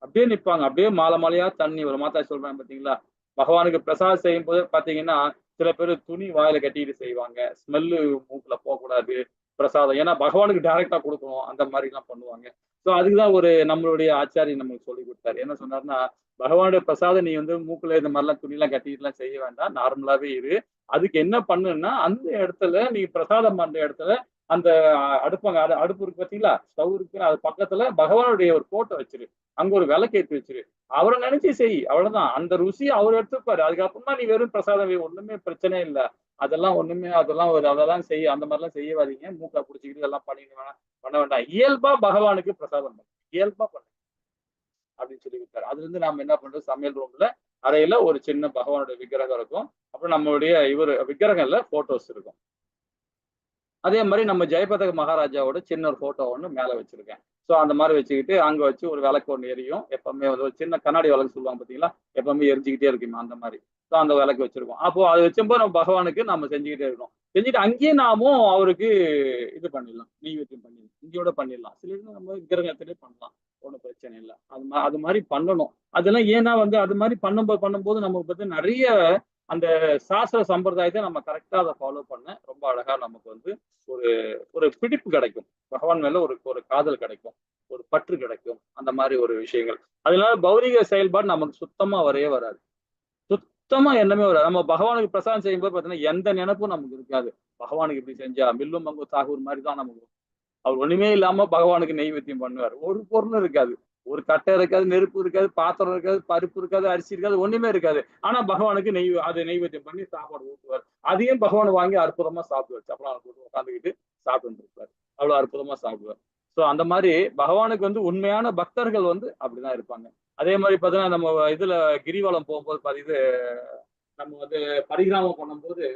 அப்படியே நிற்பாங்க, அப்படியே மாலையா தண்ணி ஒரு மாத்தா சொல்றாங்க பார்த்தீங்களா. பகவானுக்கு பிரசாதம் செய்யும் போது பார்த்தீங்கன்னா சில பேர் துணி வாயில கட்டிட்டு செய்வாங்க, ஸ்மெல்லு மூக்குல போகக்கூடாது பிரசாதம், ஏன்னா பகவானுக்கு டைரக்டா கொடுக்கணும், அந்த மாதிரி எல்லாம் பண்ணுவாங்க. ஸோ அதுக்குதான் நம்மளுடைய ஆச்சாரி நமக்கு சொல்லி கொடுத்தாரு. என்ன சொன்னாருன்னா, பகவானுடைய பிரசாதம் நீ வந்து மூக்குல இந்த மாதிரிலாம் துணிலாம் கட்டிட்டுலாம் செய்ய வேண்டாம், நார்மலாவே இரு. அதுக்கு என்ன பண்ணுன்னா, அந்த இடத்துல நீ பிரசாதம் பண்ற இடத்துல அந்த அடுப்பு இருக்கு பார்த்தீங்களா, ஸ்டவ் இருக்கு, அது பக்கத்துல பகவானுடைய ஒரு போட்டோ வச்சிரு, அங்க ஒரு விளக்கேற்றி வச்சிரு, அவரை நினைச்சு செய், அவ்வளவுதான். அந்த ருசி அவர் எடுத்துப்பாரு. அதுக்கப்புறமா நீ வெறும் பிரசாதம் ஒண்ணுமே பிரச்சனை இல்லை, அதெல்லாம் செய்ய, அந்த மாதிரிலாம் செய்யாதீங்க, மூக்கா பிடிச்சிக்கிட்டு எல்லாம் பண்ண வேண்டாம், இயல்பா பகவானுக்கு பிரசாதம் பண்ணு, இயல்பா பண்ணு அப்படின்னு சொல்லி கொடுத்தாரு. அதுல இருந்து நாம என்ன பண்றோம், சமையல் ரூம்ல அறையில ஒரு சின்ன பகவானுடைய விக்கிரகம் இருக்கும், அப்புறம் நம்மளுடைய விக்கிரகம்ல போட்டோஸ் இருக்கும். அதே மாதிரி நம்ம ஜெயபதக மகாராஜாவோட சின்ன ஒரு போட்டோ ஒன்று மேல வச்சிருக்கேன். ஸோ அந்த மாதிரி வச்சுக்கிட்டு அங்க வச்சு ஒரு விளக்கு ஒன்று எரியும், எப்பவுமே வந்து ஒரு சின்ன கண்ணாடி விளக்கு சொல்லுவாங்க பார்த்தீங்களா, எப்பவுமே எரிஞ்சுக்கிட்டே இருக்குமா அந்த மாதிரி. ஸோ அந்த விளக்கு வச்சிருக்கோம். அப்போ அது வச்சும்போது நம்ம பகவானுக்கு நம்ம செஞ்சுக்கிட்டே இருக்கணும். செஞ்சுட்டு அங்கேயே நாமும் அவருக்கு இது பண்ணிடலாம், நெய்வேத்தியம் பண்ணிடலாம், இங்கேயோட பண்ணிடலாம், சில இது நம்ம விக்கிரகத்திலே பண்ணலாம், ஒன்றும் பிரச்சனை இல்லை. அது மாதிரி பண்ணணும். அதெல்லாம் ஏன்னா வந்து அது மாதிரி பண்ணும்போது நமக்கு பத்தி நிறைய அந்த சாஸ்திர சம்பிரதாயத்தை நம்ம கரெக்டா அதை ஃபாலோ பண்ண ரொம்ப அழகா நமக்கு வந்து ஒரு பிடிப்பு கிடைக்கும், பகவான் மேல ஒரு காதல் கிடைக்கும், ஒரு பற்று கிடைக்கும், அந்த மாதிரி ஒரு விஷயங்கள். அதனால பௌதிக செயல்பாடு நமக்கு சுத்தமா வரையே வராது, சுத்தமா என்னமே வராது. நம்ம பகவானுக்கு பிரசாதம் செய்யும்போது பார்த்தீங்கன்னா எந்த நினைப்பும் நமக்கு இருக்காது, பகவானுக்கு இப்படி செஞ்சா மில்லும் மங்கு தாகூர் மாதிரி தான் நமக்கு. அவர் ஒண்ணுமே இல்லாம பகவானுக்கு நெய்வேத்தியம் பண்ணுவார், ஒரு பொருளும் இருக்காது, ஒரு கட்டை இருக்காது, நெருப்பு இருக்காது, பாத்திரம் இருக்காது, பருப்பு இருக்காது, அரிசி இருக்காது, ஒண்ணுமே இருக்காது. ஆனா பகவானுக்கு நெய்வேத்தியம் பண்ணி சாப்பாடு ஊட்டுவார். அதையும் பகவான் வாங்கி அற்புதமா சாப்பிடுவார். சப்பலாம் போட்டு உட்காந்துக்கிட்டு சாப்பிட்டு இருப்பார். அவ்வளவு அற்புதமா சாப்பிடுவார். சோ அந்த மாதிரி பகவானுக்கு வந்து உண்மையான பக்தர்கள் வந்து அப்படிதான் இருப்பாங்க. அதே மாதிரி பாத்தீங்கன்னா நம்ம இதுல கிரிவலம் போகும்போது பாத்தீங்கன்னா நம்ம வந்து பரிகிராமம் பண்ணும்போது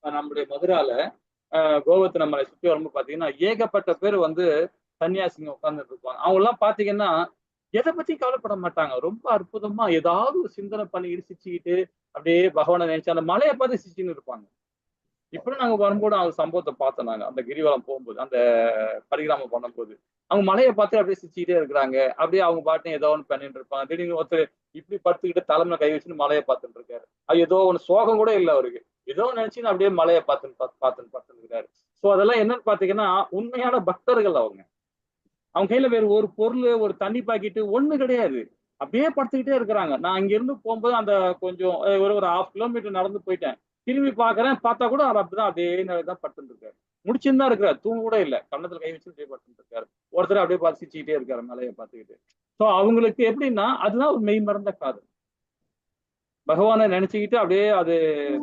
நம்முடைய மதுரால கோவர்த்தன மலை சுற்றி வரும்போது பாத்தீங்கன்னா ஏகப்பட்ட பேர் வந்து சன்னியாசிங்க உட்கார்ந்துட்டு இருப்பாங்க. அவங்க எல்லாம் பாத்தீங்கன்னா எதை பத்தி கவலைப்பட மாட்டாங்க. ரொம்ப அற்புதமா ஏதாவது ஒரு சிந்தனை பண்ணி சிரிச்சுக்கிட்டு அப்படியே பகவானை நினைச்சு அந்த மலையை பார்த்து சிரிச்சுன்னு இருப்பாங்க. இப்ப நாங்க வரும்போது அவங்க சம்பவத்தை பார்த்தோம். நாங்க அந்த கிரிவலம் போகும்போது அந்த பரிகிராமம் பண்ணும்போது அவங்க மலையை பார்த்து அப்படியே சிரிச்சுக்கிட்டே இருக்கிறாங்க. அப்படியே அவங்க பாட்டு ஏதோ ஒன்று பண்ணிட்டு இருப்பாங்க. திடீர்னு ஒருத்தர் இப்படி படுத்துக்கிட்டு தலைமையில கை வச்சுன்னு மலையை பார்த்துட்டு இருக்காரு. அது ஏதோ ஒன்று சோகம் கூட இல்லை அவருக்கு. ஏதோ நினைச்சுன்னு அப்படியே மலையை பார்த்துன்னு இருக்கிறாரு. சோ அதெல்லாம் என்னன்னு பாத்தீங்கன்னா உண்மையான பக்தர்கள் அவங்க கையில வேற ஒரு பொருள், ஒரு தண்ணி பாக்கெட்டு ஒண்ணு கிடையாது. அப்படியே படுத்துக்கிட்டே இருக்கிறாங்க. நான் அங்க இருந்து போகும்போது அந்த கொஞ்சம் ஒரு 1/2 கிலோமீட்டர் நடந்து போயிட்டேன். திரும்பி பாக்குறேன், பார்த்தா கூட அவர் அப்படிதான் அதே நிலைதான் படுத்துட்டு இருக்காரு. முடிச்சுன்னு தான் இருக்கிறாரு, தூங்க கூட இல்லை. கண்ணத்துல கை வச்சு அப்படியே படுத்துட்டு இருக்காரு. ஒருத்தர் அப்படியே பார்த்து சிரிச்சுக்கிட்டே இருக்காரு மலையை பார்த்துக்கிட்டு. சோ அவங்களுக்கு எப்படின்னா அதுதான் ஒரு மெய் மறந்த காதல். பகவானை நினைச்சுக்கிட்டு அப்படியே அது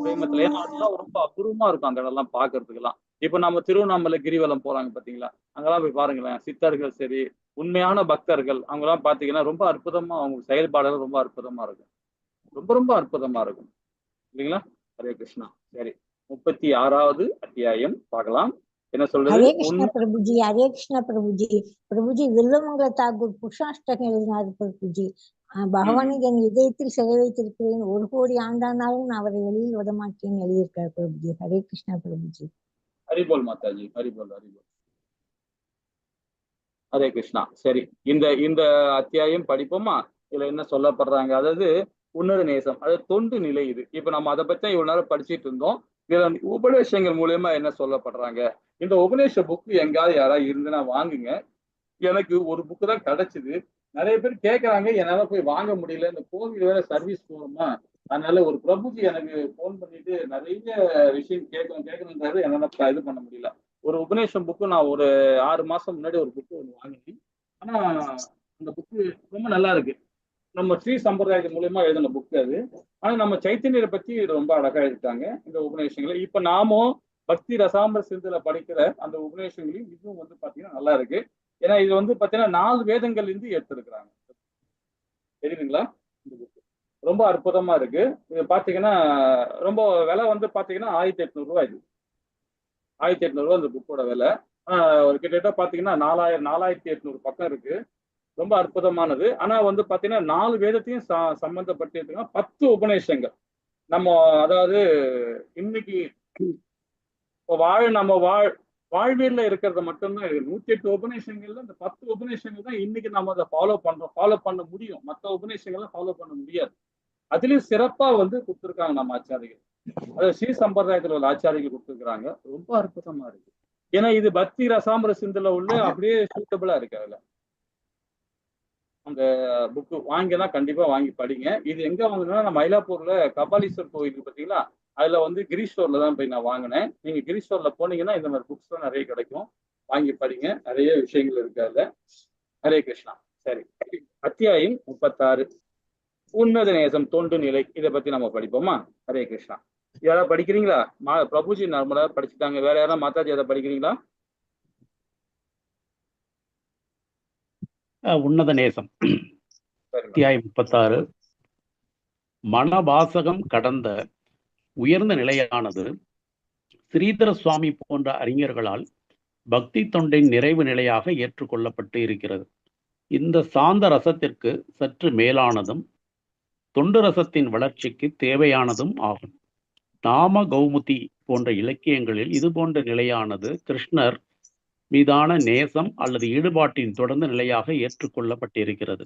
பிரேமத்துல. ஏன்னா அதெல்லாம் ரொம்ப அபூர்வமா இருக்கும் அந்த இடம்லாம் பாக்குறதுக்கு எல்லாம். இப்ப நம்ம திருவண்ணாமலை கிரிவலம் போறாங்க பாத்தீங்களா, அங்கெல்லாம் போய் பாருங்களேன். சித்தர்கள் சரி, உண்மையான பக்தர்கள் அவங்க எல்லாம் பாத்தீங்கன்னா ரொம்ப அற்புதமா அவங்க செயல்பாடுகள் ரொம்ப அற்புதமா இருக்கும். ரொம்ப ரொம்ப அற்புதமா இருக்கும் இல்லைங்களா? ஹரே கிருஷ்ணா. சரி, 36வது அத்தியாயம் பார்க்கலாம். என்ன சொல்றது? ஹரே கிருஷ்ணா பிரபுஜி, ஹரே கிருஷ்ணா பிரபுஜி. பிரபுஜி வில்வமங்கல தாக்கூர் புருஷாஷ்டகம் எழுதினார் பிரபுஜி. பகவானை என் இதயத்தில் சிறை வைத்திருக்கிறேன், 1 கோடி ஆண்டானாலும் நான் அவரை வெளியில் விடமாட்டேன்னு எழுதியிருக்கார் பிரபுஜி. ஹரே கிருஷ்ணா பிரபுஜி. ஹரிபோல் மாதாஜி, ஹரிபோல் ஹரிபோல். ஹரே கிருஷ்ணா. சரி, இந்த இந்த அத்தியாயம் படிப்போமா? இதுல என்ன சொல்லப்படுறாங்க? அதாவது உன்னத நேசம், அதாவது தொண்டு நிலை. இது இப்ப நம்ம அதை பத்தி இவ்வளவு நேரம் படிச்சுட்டு இருந்தோம். இதுல உபதேசங்கள் மூலியமா என்ன சொல்லப்படுறாங்க? இந்த உபதேச புக்கு எங்காவது யாராவது இருந்துன்னா வாங்குங்க. எனக்கு ஒரு புக்கு தான் கிடைச்சது. நிறைய பேர் கேட்கறாங்க, என்னால போய் வாங்க முடியல, இந்த கோவில் வேற சர்வீஸ் போகணுமா, அதனால ஒரு பிரபுஜி எனக்கு போன் பண்ணிட்டு நிறைய விஷயம் கேட்கணுன்றாரு. என்னால இது பண்ண முடியல. ஒரு உபநேசம் புக்கு நான் ஒரு 6 மாசம் முன்னாடி ஒரு புக்கு ஒன்று வாங்கினேன். ஆனா அந்த புக்கு ரொம்ப நல்லா இருக்கு. நம்ம ஸ்ரீ சம்பிரதாயத்தின் மூலியமா எழுதின புக்கு அது. ஆனா நம்ம சைத்தன்யரை பத்தி ரொம்ப அழகா எழுதிட்டாங்க இந்த உபநேசங்களை. இப்ப நாமும் பக்தி ரசாம்பர சிந்துல படிக்கிற அந்த உபநேசங்களையும் இதுவும் வந்து பாத்தீங்கன்னா நல்லா இருக்கு. ஏன்னா இது வந்து பாத்தீங்கன்னா 4 வேதங்கள்ல இருந்து எடுத்திருக்கிறாங்க. தெரியுதுங்களா? இந்த புக்கு ரொம்ப அற்புதமா இருக்கு. இது பாத்தீங்கன்னா ரொம்ப விலை வந்து பாத்தீங்கன்னா 1800 ரூபாய். இது 1800 ரூபாய் இந்த புக்கோட விலை. ஒரு கிட்டத்தட்ட பாத்தீங்கன்னா 4800 பக்கம் இருக்கு. ரொம்ப அற்புதமானது. ஆனா வந்து பாத்தீங்கன்னா 4 வேதத்தையும் சம்பந்தப்பட்டு 10 உபநேசங்கள். நம்ம அதாவது இன்னைக்கு நம்ம வாழ்வியல்ல இருக்கிறத மட்டும்தான் 108 உபநேசங்கள்ல இந்த 10 உபநேசங்கள் தான் இன்னைக்கு நம்ம அதை ஃபாலோ பண்ண முடியும். மற்ற உபநேசங்கள்லாம் ஃபாலோ பண்ண முடியாது. அதுலயும் சிறப்பா வந்து கொடுத்துருக்காங்க நம்ம ஆச்சாரிகள். அதாவது ஸ்ரீ சம்பிரதாயத்துல உள்ள ஆச்சாரிகள் கொடுத்துருக்காங்க. ரொம்ப அற்புதமா இருக்கு. ஏன்னா இது பக்தி ரசாம்பர சிந்துல உள்ள அப்படியே சூட்டபிளா இருக்கு. அதுல அந்த புக்கு வாங்கினா கண்டிப்பா வாங்கி படிங்க. இது எங்க வாங்கினா நான் மயிலாப்பூர்ல கபாலீஸ்வர் கோயில் பார்த்தீங்களா, அதுல வந்து கிரீஸ்டோர்ல தான் போய் நான் வாங்கினேன். நீங்க கிரீஸ்டோர்ல போனீங்கன்னா இந்த மாதிரி புக்ஸ் தான் நிறைய கிடைக்கும். வாங்கி படிங்க, நிறைய விஷயங்கள் இருக்கு அதுல. ஹரே கிருஷ்ணா. சரி, அத்தியாயம் 36 உன்னத நேசம் தொண்டு நிலை. இதை பத்தி நம்ம படிப்போமா? ஹரே கிருஷ்ணா. யாராவது படிக்கிறீங்களா? பிரபுஜி நார்மலா படிச்சுட்டாங்க. வேற யாராவது மாதாஜி அதை படிக்கிறீங்களா? உன்னத நேசம் அத்தியாயம் 36. மனவாசகம் கடந்த உயர்ந்த நிலையானது ஸ்ரீதர சுவாமி போன்ற அறிஞர்களால் பக்தி தொண்டின் நிறைவு நிலையாக ஏற்றுக்கொள்ளப்பட்டு இருக்கிறது. இந்த சாந்த ரசத்திற்கு சற்று மேலானதும் தொண்டு ரசத்தின் வளர்ச்சிக்கு தேவையானதும் ஆகும். நாம கௌமுதி போன்ற இலக்கியங்களில் இது போன்ற நிலையானது கிருஷ்ணர் மீதான நேசம் அல்லது ஈடுபாட்டின் தொடர்ந்த நிலையாக ஏற்றுக்கொள்ளப்பட்டிருக்கிறது.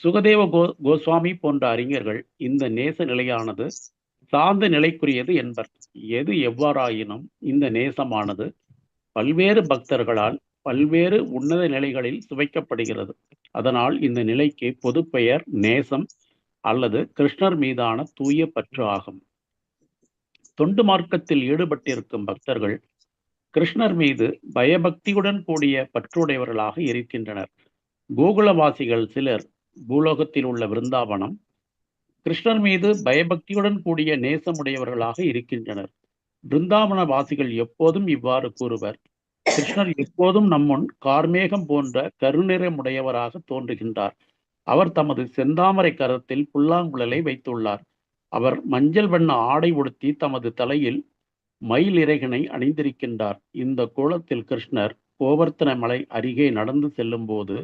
சுகதேவ கோஸ்வாமி போன்ற அறிஞர்கள் இந்த நேச நிலையானது சார்ந்த நிலைக்குரியது என்பர். எது எவ்வாறாயினும் இந்த நேசமானது பல்வேறு பக்தர்களால் பல்வேறு உன்னத நிலைகளில் சுவைக்கப்படுகிறது. அதனால் இந்த நிலைக்கு பொது பெயர் நேசம் அல்லது கிருஷ்ணர் மீதான தூய பற்று ஆகும். தொண்டு மார்க்கத்தில் ஈடுபட்டிருக்கும் பக்தர்கள் கிருஷ்ணர் மீது பயபக்தியுடன் கூடிய பற்றுடையவர்களாக இருக்கின்றனர். கோகுலவாசிகள் சிலர் பூலோகத்தில் உள்ள விருந்தாவனம் கிருஷ்ணர் மீது பயபக்தியுடன் கூடிய நேசமுடையவர்களாக இருக்கின்றனர். பிருந்தாவன வாசிகள் எப்போதும் இவ்வாறு கூறுவர். கிருஷ்ணர் எப்போதும் நம்முன் கார்மேகம் போன்ற கருநிறமுடையவராக தோன்றுகின்றார். அவர் தமது செந்தாமரை கரத்தில் புல்லாங்குழலை வைத்துள்ளார். அவர் மஞ்சள் வண்ண ஆடை உடுத்தி தமது தலையில் மயில் இறகினை அணிந்திருக்கின்றார். இந்த கோலத்தில் கிருஷ்ணர் கோவர்த்தன மலை அருகே நடந்து செல்லும் போது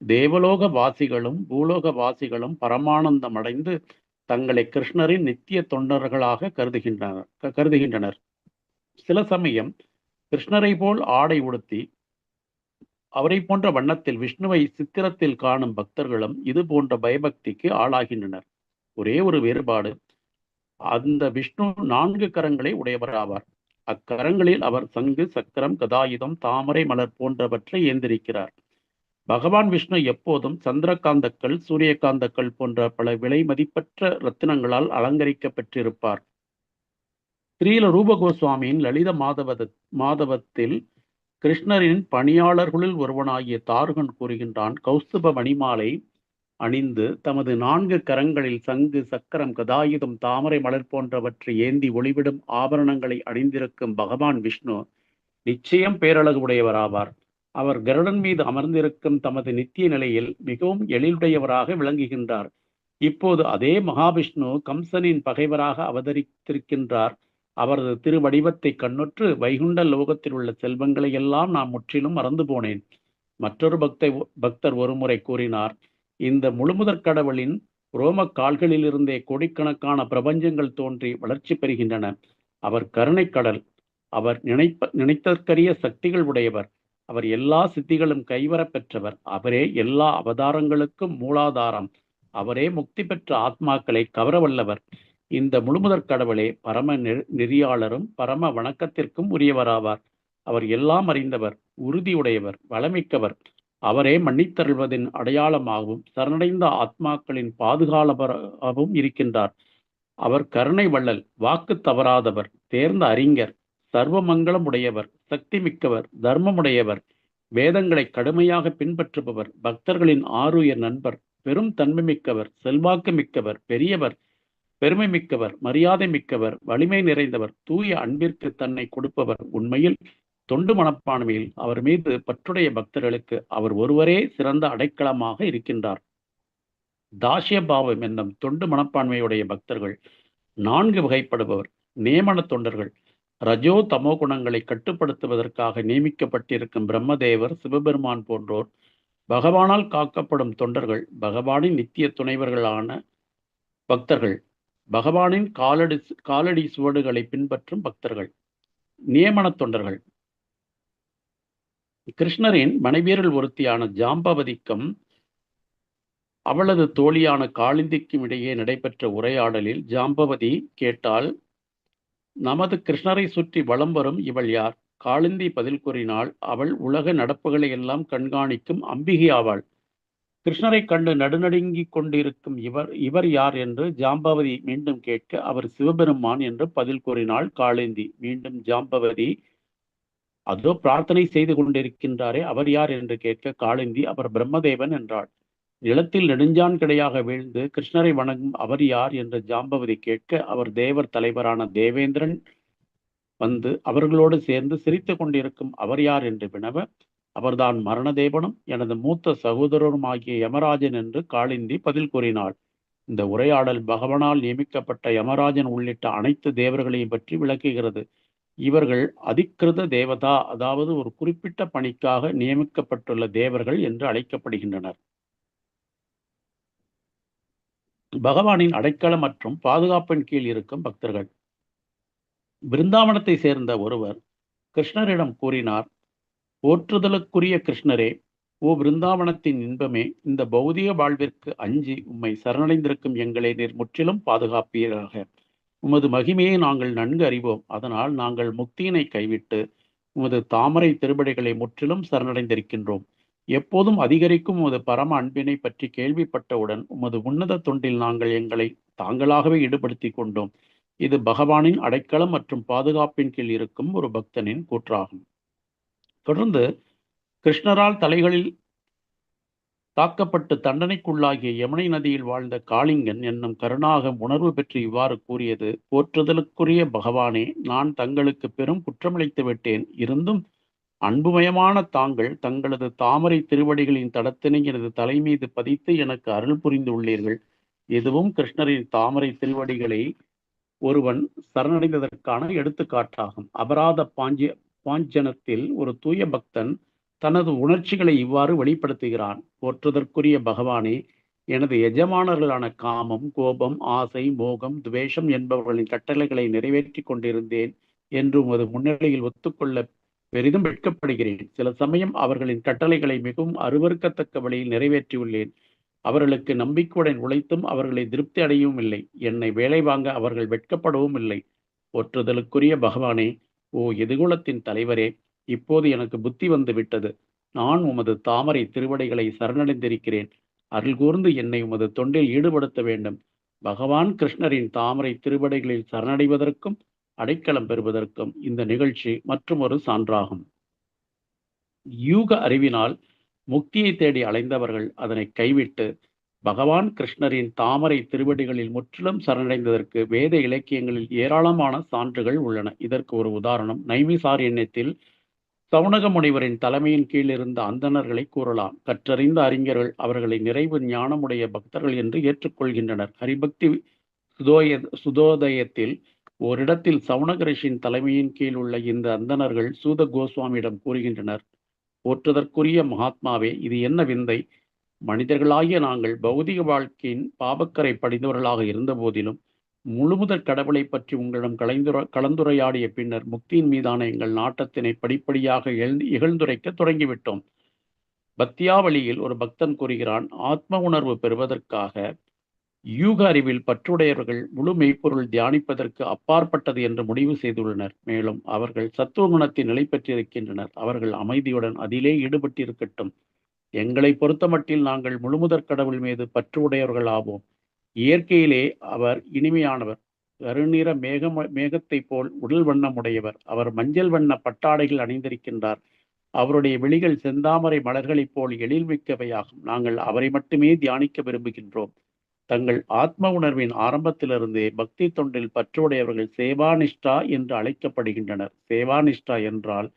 தேவலோக வாசிகளும் பூலோக வாசிகளும் பரமானந்தம் அடைந்து தங்களை கிருஷ்ணரின் நித்திய தொண்டர்களாக கருதுகின்றனர். சில சமயம் கிருஷ்ணரை போல் ஆடை உடுத்தி அவரை போன்ற வண்ணத்தில் விஷ்ணுவை சித்திரத்தில் காணும் பக்தர்களும் இது போன்ற பயபக்திக்கு ஆளாகின்றனர். ஒரே ஒரு வேறுபாடு, அந்த விஷ்ணு 4 கரங்களை உடையவர் ஆவார். அக்கரங்களில் அவர் சங்கு, சக்கரம், கதாயுதம், தாமரை மலர் போன்றவற்றை ஏந்திருக்கிறார். பகவான் விஷ்ணு எப்போதும் சந்திரகாந்தக்கள், சூரியகாந்தக்கள் போன்ற பல விலை மதிப்பற்ற ரத்தினங்களால் அலங்கரிக்கப்பட்டிருப்பார். ஸ்ரீல ரூப கோஸ்வாமியின் லலித மாதவத்தில் கிருஷ்ணரின் பணியாளர்களுள் ஒருவனாகிய தாருகன் கூறுகின்றான், கௌஸ்துப மணிமாலை அணிந்து தமது 4 கரங்களில் சங்கு, சக்கரம், கதாயுதம், தாமரை மலர் போன்றவற்றை ஏந்தி ஒளிவிடும் ஆபரணங்களை அணிந்திருக்கும் பகவான் விஷ்ணு நிச்சயம் பேரழகு உடையவராவார். அவர் கருடன் மீது அமர்ந்திருக்கும் தமது நித்திய நிலையில் மிகவும் எழிலுடையவராக விளங்குகின்றார். இப்போது அதே மகாவிஷ்ணு கம்சனின் பகைவராக அவதரித்திருக்கின்றார். அவரது திருவடிவத்தை கண்ணுற்று வைகுண்ட லோகத்தில் உள்ள செல்வங்களை எல்லாம் நான் முற்றிலும் மறந்து போனேன். மற்றொரு பக்தர் ஒருமுறை கூறினார், இந்த முழுமுதற் கடவுளின் ரோம கால்களிலிருந்தே கோடிக்கணக்கான பிரபஞ்சங்கள் தோன்றி வளர்ச்சி பெறுகின்றன. அவர் கருணை கடல். அவர் நினைத்தற்கரிய சக்திகள் உடையவர். அவர் எல்லா சித்திகளும் கைவரப் பெற்றவர். அவரே எல்லா அவதாரங்களுக்கும் மூலாதாரம். அவரே முக்தி பெற்ற ஆத்மாக்களை கவரவல்லவர். இந்த முழுமுதற் கடவுளே பரம நெறியாளரும் பரம வணக்கத்திற்கும் உரியவராவார். அவர் எல்லாம் அறிந்தவர், உறுதியுடையவர், வளமிக்கவர். அவரே மன்னித்தருள்வதின் அடையாளமாகவும் சரணடைந்த ஆத்மாக்களின் பாதுகாவலராகவும் இருக்கின்றார். அவர் கருணை வள்ளல், வாக்கு தவறாதவர், தேர்ந்த அறிஞர், சர்வமங்கலம் உடையவர், சக்தி மிக்கவர், தர்மமுடையவர், வேதங்களை கடுமையாக பின்பற்றுபவர், பக்தர்களின் ஆருயிர் நண்பர், பெரும் தன்மை மிக்கவர், செல்வாக்கு மிக்கவர், பெரியவர், பெருமை மிக்கவர், மரியாதை மிக்கவர், வலிமை நிறைந்தவர், தூய அன்பிற்கு தன்னை கொடுப்பவர். உண்மையில் தொண்டு மனப்பான்மையில் அவர் மீது பற்றுடைய பக்தர்களுக்கு அவர் ஒருவரே சிறந்த அடைக்கலமாக இருக்கின்றார். தாசிய பாவம் என்னும் தொண்டு மனப்பான்மையுடைய பக்தர்கள் 4 வகைப்படுபவர். நியமன தொண்டர்கள் ரஜோ தமோ குணங்களை கட்டுப்படுத்துவதற்காக நியமிக்கப்பட்டிருக்கும் பிரம்மதேவர், சிவபெருமான் போன்றோர். பகவானால் காக்கப்படும் தொண்டர்கள் பகவானின் நித்திய துணைவர்களான பக்தர்கள். பகவானின் காலடி சுவடுகளை பின்பற்றும் பக்தர்கள். நியமன தொண்டர்கள் கிருஷ்ணரின் மனைவியரில் ஒருத்தியான ஜாம்பவதிக்கும் அவளது தோழியான காளிந்திக்கும் இடையே நடைபெற்ற உரையாடலில் ஜாம்பவதி கேட்டால், நமது கிருஷ்ணரை சுற்றி வலம் வரும் இவள் யார்? காளிந்தி பதில் கூறினாள், அவள் உலக நடப்புகளை எல்லாம் கண்காணிக்கும் அம்பிகை ஆவாள். கிருஷ்ணரை கண்டு நடுநடுங்கிக் கொண்டிருக்கும் இவர் யார் என்று ஜாம்பவதி மீண்டும் கேட்க, அவர் சிவபெருமான் என்று பதில் கூறினாள் காளிந்தி. மீண்டும் ஜாம்பவதி, அதோ பிரார்த்தனை செய்து கொண்டிருக்கின்றாரே, அவர் யார் என்று கேட்க காளிந்தி, அவர் பிரம்மதேவன் என்றாள். நிலத்தில் நெடுஞ்சான் கிடையாக வீழ்ந்து கிருஷ்ணரை வணங்கும் அவர் யார் என்று ஜாம்பவதி கேட்க, அவர் தேவர் தலைவரான தேவேந்திரன் வந்து அவர்களோடு சேர்ந்து சிரித்து கொண்டிருக்கும் அவர் யார் என்று வினவ, அவர்தான் மரணதேவனும் எனது மூத்த சகோதரரும் ஆகிய யமராஜன் என்று காளிந்தி பதில் கூறினாள். இந்த உரையாடல் பகவானால் நியமிக்கப்பட்ட யமராஜன் உள்ளிட்ட அனைத்து தேவர்களையும் பற்றி விளக்குகிறது. இவர்கள் அதிகிருத தேவதா, அதாவது ஒரு குறிப்பிட்ட பணிக்காக நியமிக்கப்பட்டுள்ள தேவர்கள் என்று அழைக்கப்படுகின்றனர். பகவானின் அடைக்கலம் மற்றும் பாதுகாப்பின் கீழ் இருக்கும் பக்தர்கள். பிருந்தாவனத்தை சேர்ந்த ஒருவர் கிருஷ்ணரிடம் கூறினார், போற்றுதலுக்குரிய கிருஷ்ணரே, ஓ பிருந்தாவனத்தின் இன்பமே, இந்த பௌதிக வாழ்விற்கு அஞ்சி உம்மை சரணடைந்திருக்கும் எங்களை நீர் முற்றிலும் பாதுகாப்பீராக. உமது மகிமையை நாங்கள் நன்கு அறிவோம். அதனால் நாங்கள் முக்தியினை கைவிட்டு உமது தாமரை திருப்படிகளை முற்றிலும் சரணடைந்திருக்கின்றோம். எப்போதும் அதிகரிக்கும் உமது பரம அன்பினை பற்றி கேள்விப்பட்டவுடன் உமது உன்னத தொண்டில் நாங்கள் எங்களை தாங்களாகவே ஈடுபடுத்தி கொண்டோம். இது பகவானின் அடைக்கலம் மற்றும் பாதுகாப்பின் கீழ் இருக்கும் ஒரு பக்தனின் கூற்றாகும். தொடர்ந்து கிருஷ்ணரால் தாக்கப்பட்டு தண்டனைக்குள்ளாகிய யமுனை நதியில் வாழ்ந்த காளிங்கன் என்னும் கருணாகம் உணர்வு பெற்று இவ்வாறு கூறியது: போற்றுதலுக்குரிய பகவானே, நான் தங்களுக்கு பெரும் குற்றமளித்து விட்டேன். இருந்தும் அன்புமயமான தாங்கள் தங்களது தாமரை திருவடிகளின் தடத்தினை எனது தலை மீது பதித்து எனக்கு அருள் புரிந்து உள்ளீர்கள். இதுவும் கிருஷ்ணரின் தாமரை திருவடிகளை ஒருவன் சரணடைந்ததற்கான எடுத்துக்காட்டாகும். அபராத பாஞ்சனத்தில் ஒரு தூய பக்தன் தனது உணர்ச்சிகளை இவ்வாறு வெளிப்படுத்துகிறான்: போற்றுதற்குரிய பகவானே, எனது எஜமானர்களான காமம், கோபம், ஆசை, மோகம், துவேஷம் என்பவர்களின் கட்டளைகளை நிறைவேற்றி கொண்டிருந்தேன் என்று உமது முன்னிலையில் ஒத்துக்கொள்ள பெரிதும் வெட்கப்படுகிறேன். சில சமயம் அவர்களின் கட்டளைகளை மிகவும் அருவருக்கத்தக்க வழியில் நிறைவேற்றியுள்ளேன். அவர்களுக்கு நம்பிக்கையுடன் உழைத்தும் அவர்களை திருப்தி அடையவும் இல்லை. என்னை வேலை வாங்க அவர்கள் வெட்கப்படவும் இல்லை. போற்றுதலுக்குரிய பகவானே, ஓ எதிர்குலத்தின் தலைவரே, இப்போது எனக்கு புத்தி வந்து விட்டது. நான் உமது தாமரை திருவடிகளை சரணடைந்திருக்கிறேன். அருள் கூர்ந்து என்னை உமது தொண்டில் ஈடுபடுத்த வேண்டும். பகவான் கிருஷ்ணரின் தாமரை திருவடிகளில் சரணடைவதற்கும் அடைக்கலம் பெறுவதற்கும் இந்த நிகழ்ச்சி மற்றும் ஒரு சான்றாகும். யூக அறிவினால் முக்தியை தேடி அலைந்தவர்கள் அதனை கைவிட்டு பகவான் கிருஷ்ணரின் தாமரை திருவடிகளில் முற்றிலும் சரணடைந்ததற்கு வேத இலக்கியங்களில் ஏராளமான சான்றுகள் உள்ளன. இதற்கு ஒரு உதாரணம் நைமிசாரண்யத்தில் சவுனக முனிவரின் தலைமையின் கீழ் இருந்த அந்தணர்களை கூறலாம். கற்றறிந்த அறிஞர்கள் அவர்களை நிறைவு ஞானமுடைய பக்தர்கள் என்று ஏற்றுக்கொள்கின்றனர். ஹரிபக்தி சுதோதயத்தில் ஓரிடத்தில் சவுனக ரிஷியின் தலைமையின் கீழ் உள்ள இந்த அந்தணர்கள் சூத கோஸ்வாமியிடம் கூறுகின்றனர்: போற்றுதற்குரிய மகாத்மாவே, இது என்ன விந்தை! மனிதர்களாகிய நாங்கள் பௌதிக வாழ்க்கையின் பாபக்கரை படிந்தவர்களாக இருந்த போதிலும் முழுமுதற் கடவுளை பற்றி உங்களிடம் கலந்துரையாடிய பின்னர் முக்தியின் மீதான எங்கள் நாட்டத்தினை படிப்படியாக இகழ்ந்துரைக்க தொடங்கிவிட்டோம். பக்தியாவளியில் ஒரு பக்தன் கூறுகிறான்: ஆத்ம உணர்வு பெறுவதற்காக யூக அறிவில் பற்றுடையவர்கள் முழு மெய்ப்பொருள் தியானிப்பதற்கு அப்பாற்பட்டது என்று முடிவு செய்துள்ளனர். மேலும் அவர்கள் சத்துவ குணத்தை நிலை பெற்றிருக்கின்றனர். அவர்கள் அமைதியுடன் அதிலே ஈடுபட்டிருக்கட்டும். எங்களை பொறுத்தமட்டில் நாங்கள் முழுமுதற் கடவுள் மீது பற்று உடையவர்கள் ஆவோம். இயற்கையிலே அவர் இனிமையானவர். கருநிற மேகத்தை போல் உடல் வண்ணமுடையவர். அவர் மஞ்சள் வண்ண பட்டாடைகள் அணிந்திருக்கின்றார். அவருடைய விழிகள் செந்தாமரை மலர்களைப் போல் எழில்மிக்கவையாகும். நாங்கள் அவரை மட்டுமே தியானிக்க விரும்புகின்றோம். தங்கள் ஆத்ம உணர்வின் ஆரம்பத்திலிருந்தே பக்தி தொண்டில் பற்றுடையவர்கள் சேவானிஷ்டா என்று அழைக்கப்படுகின்றனர். சேவானிஷ்டா என்றால்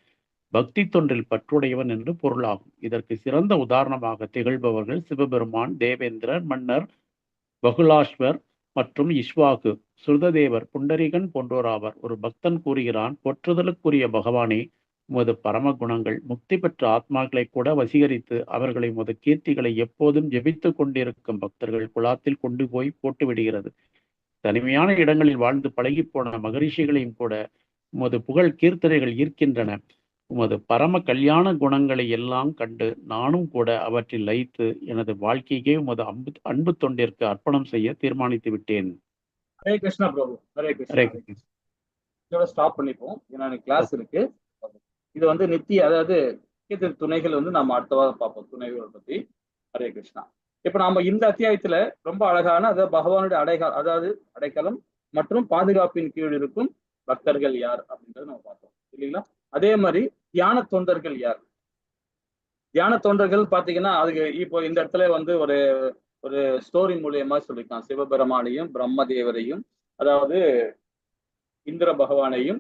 பக்தி தொண்டில் பற்றுடையவன் என்று பொருளாகும். இதற்கு சிறந்த உதாரணமாக திகழ்பவர்கள் சிவபெருமான், தேவேந்திரர், மன்னர், பகுலாஸ்வர் மற்றும் இஷ்வாகு, சுருததேவர், புண்டரிகன் போன்றோராவர். ஒரு பக்தன் கூறுகிறான்: போற்றுதலுக்குரிய பகவானே, உமது பரம குணங்கள் முக்தி பெற்ற ஆத்மாக்களை கூட வசீகரித்து அவர்களை உமது கீர்த்திகளை எப்போதும் ஜெபித்து கொண்டிருக்கும் பக்தர்கள் குலாத்தில் கொண்டு போய் போட்டு விடுகிறது. தனிமையான இடங்களில் வாழ்ந்து பழகிப்போன மகரிஷிகளையும் கூட உமது புகழ் கீர்த்தனைகள் ஈர்க்கின்றன. உமது பரம கல்யாண குணங்களை எல்லாம் கண்டு நானும் கூட அவற்றில் லயித்து எனது வாழ்க்கையே உமது அன்பு தொண்டிற்கு அர்ப்பணம் செய்ய தீர்மானித்து விட்டேன். ஹரே கிருஷ்ணா பிரபு. ஹரே கிருஷ்ணா. இதோட ஸ்டாப் பண்ணிப்போம். ஏன்னா எனக்கு கிளாஸ் இருக்கு. இது வந்து நித்திய, அதாவது துணைகள் வந்து நம்ம அடுத்த வாரம் பார்ப்போம், துணைகளை பத்தி. ஹரே கிருஷ்ணா. இப்ப நாம இந்த அத்தியாயத்துல ரொம்ப அழகான, அதாவது பகவானுடைய அதாவது அடைக்கலம் மற்றும் பாதுகாப்பின் கீழ் இருக்கும் பக்தர்கள் யார் அப்படின்றத நம்ம பார்த்தோம் இல்லைங்களா? அதே மாதிரி தியான தொண்டர்கள் யார்? தியான தொண்டர்கள் பாத்தீங்கன்னா அதுக்கு இப்போ இந்த இடத்துல வந்து ஒரு ஒரு ஸ்டோரி மூலியமா சொல்லியிருக்கான். சிவபெருமானையும் பிரம்மதேவரையும், அதாவது இந்திர பகவானையும்,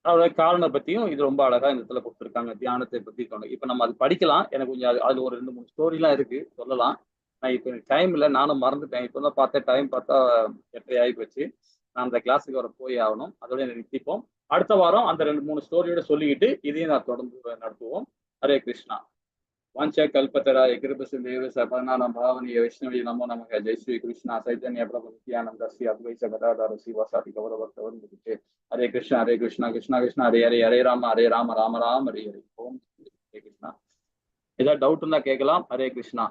அதோட காரணத்தை பத்தியும் இது ரொம்ப அழகா இந்த இடத்துல கொடுத்துருக்காங்க. தியானத்தை பத்தி சொன்ன இப்ப நம்ம அது படிக்கலாம். எனக்கு கொஞ்சம் அது ஒரு 2-3 ஸ்டோரிலாம் இருக்கு, சொல்லலாம். நான் இப்ப எனக்கு டைம் இல்லை, நானும் மறந்துட்டேன். இப்போ தான் பார்த்தேன், டைம் பார்த்தா 8:30 ஆகி போச்சு. நான் அந்த கிளாஸுக்கு வர போய் ஆகணும். அதோட நிறுத்திப்போம். அடுத்த வாரம் அந்த 2-3 ஸ்டோரியோட சொல்லிக்கிட்டு இதையும் நான் தொடர்ந்து நடத்துவோம். ஹரே கிருஷ்ணா. வாஞ்ச கல்பத்தராய கிருபசிந்தேவ சபநானம் பாவனிய வைஷ்ணவி நமோ நமக. ஜெய் ஸ்ரீ கிருஷ்ணா சைத்தன்ய பிரபு நித்யானந்த ஸ்ரீ அத்வைத கதாதார சிவாசாதி கௌரவர்த்தவர் முடிச்சு. ஹரே கிருஷ்ணா ஹரே கிருஷ்ணா கிருஷ்ணா கிருஷ்ணா ஹரே ஹரே ஹரே ராம ராம ராம ஹரே ஹரே. ஓம் ஹரே கிருஷ்ணா. ஏதாவது டவுட் இருந்தா கேட்கலாம். ஹரே கிருஷ்ணா.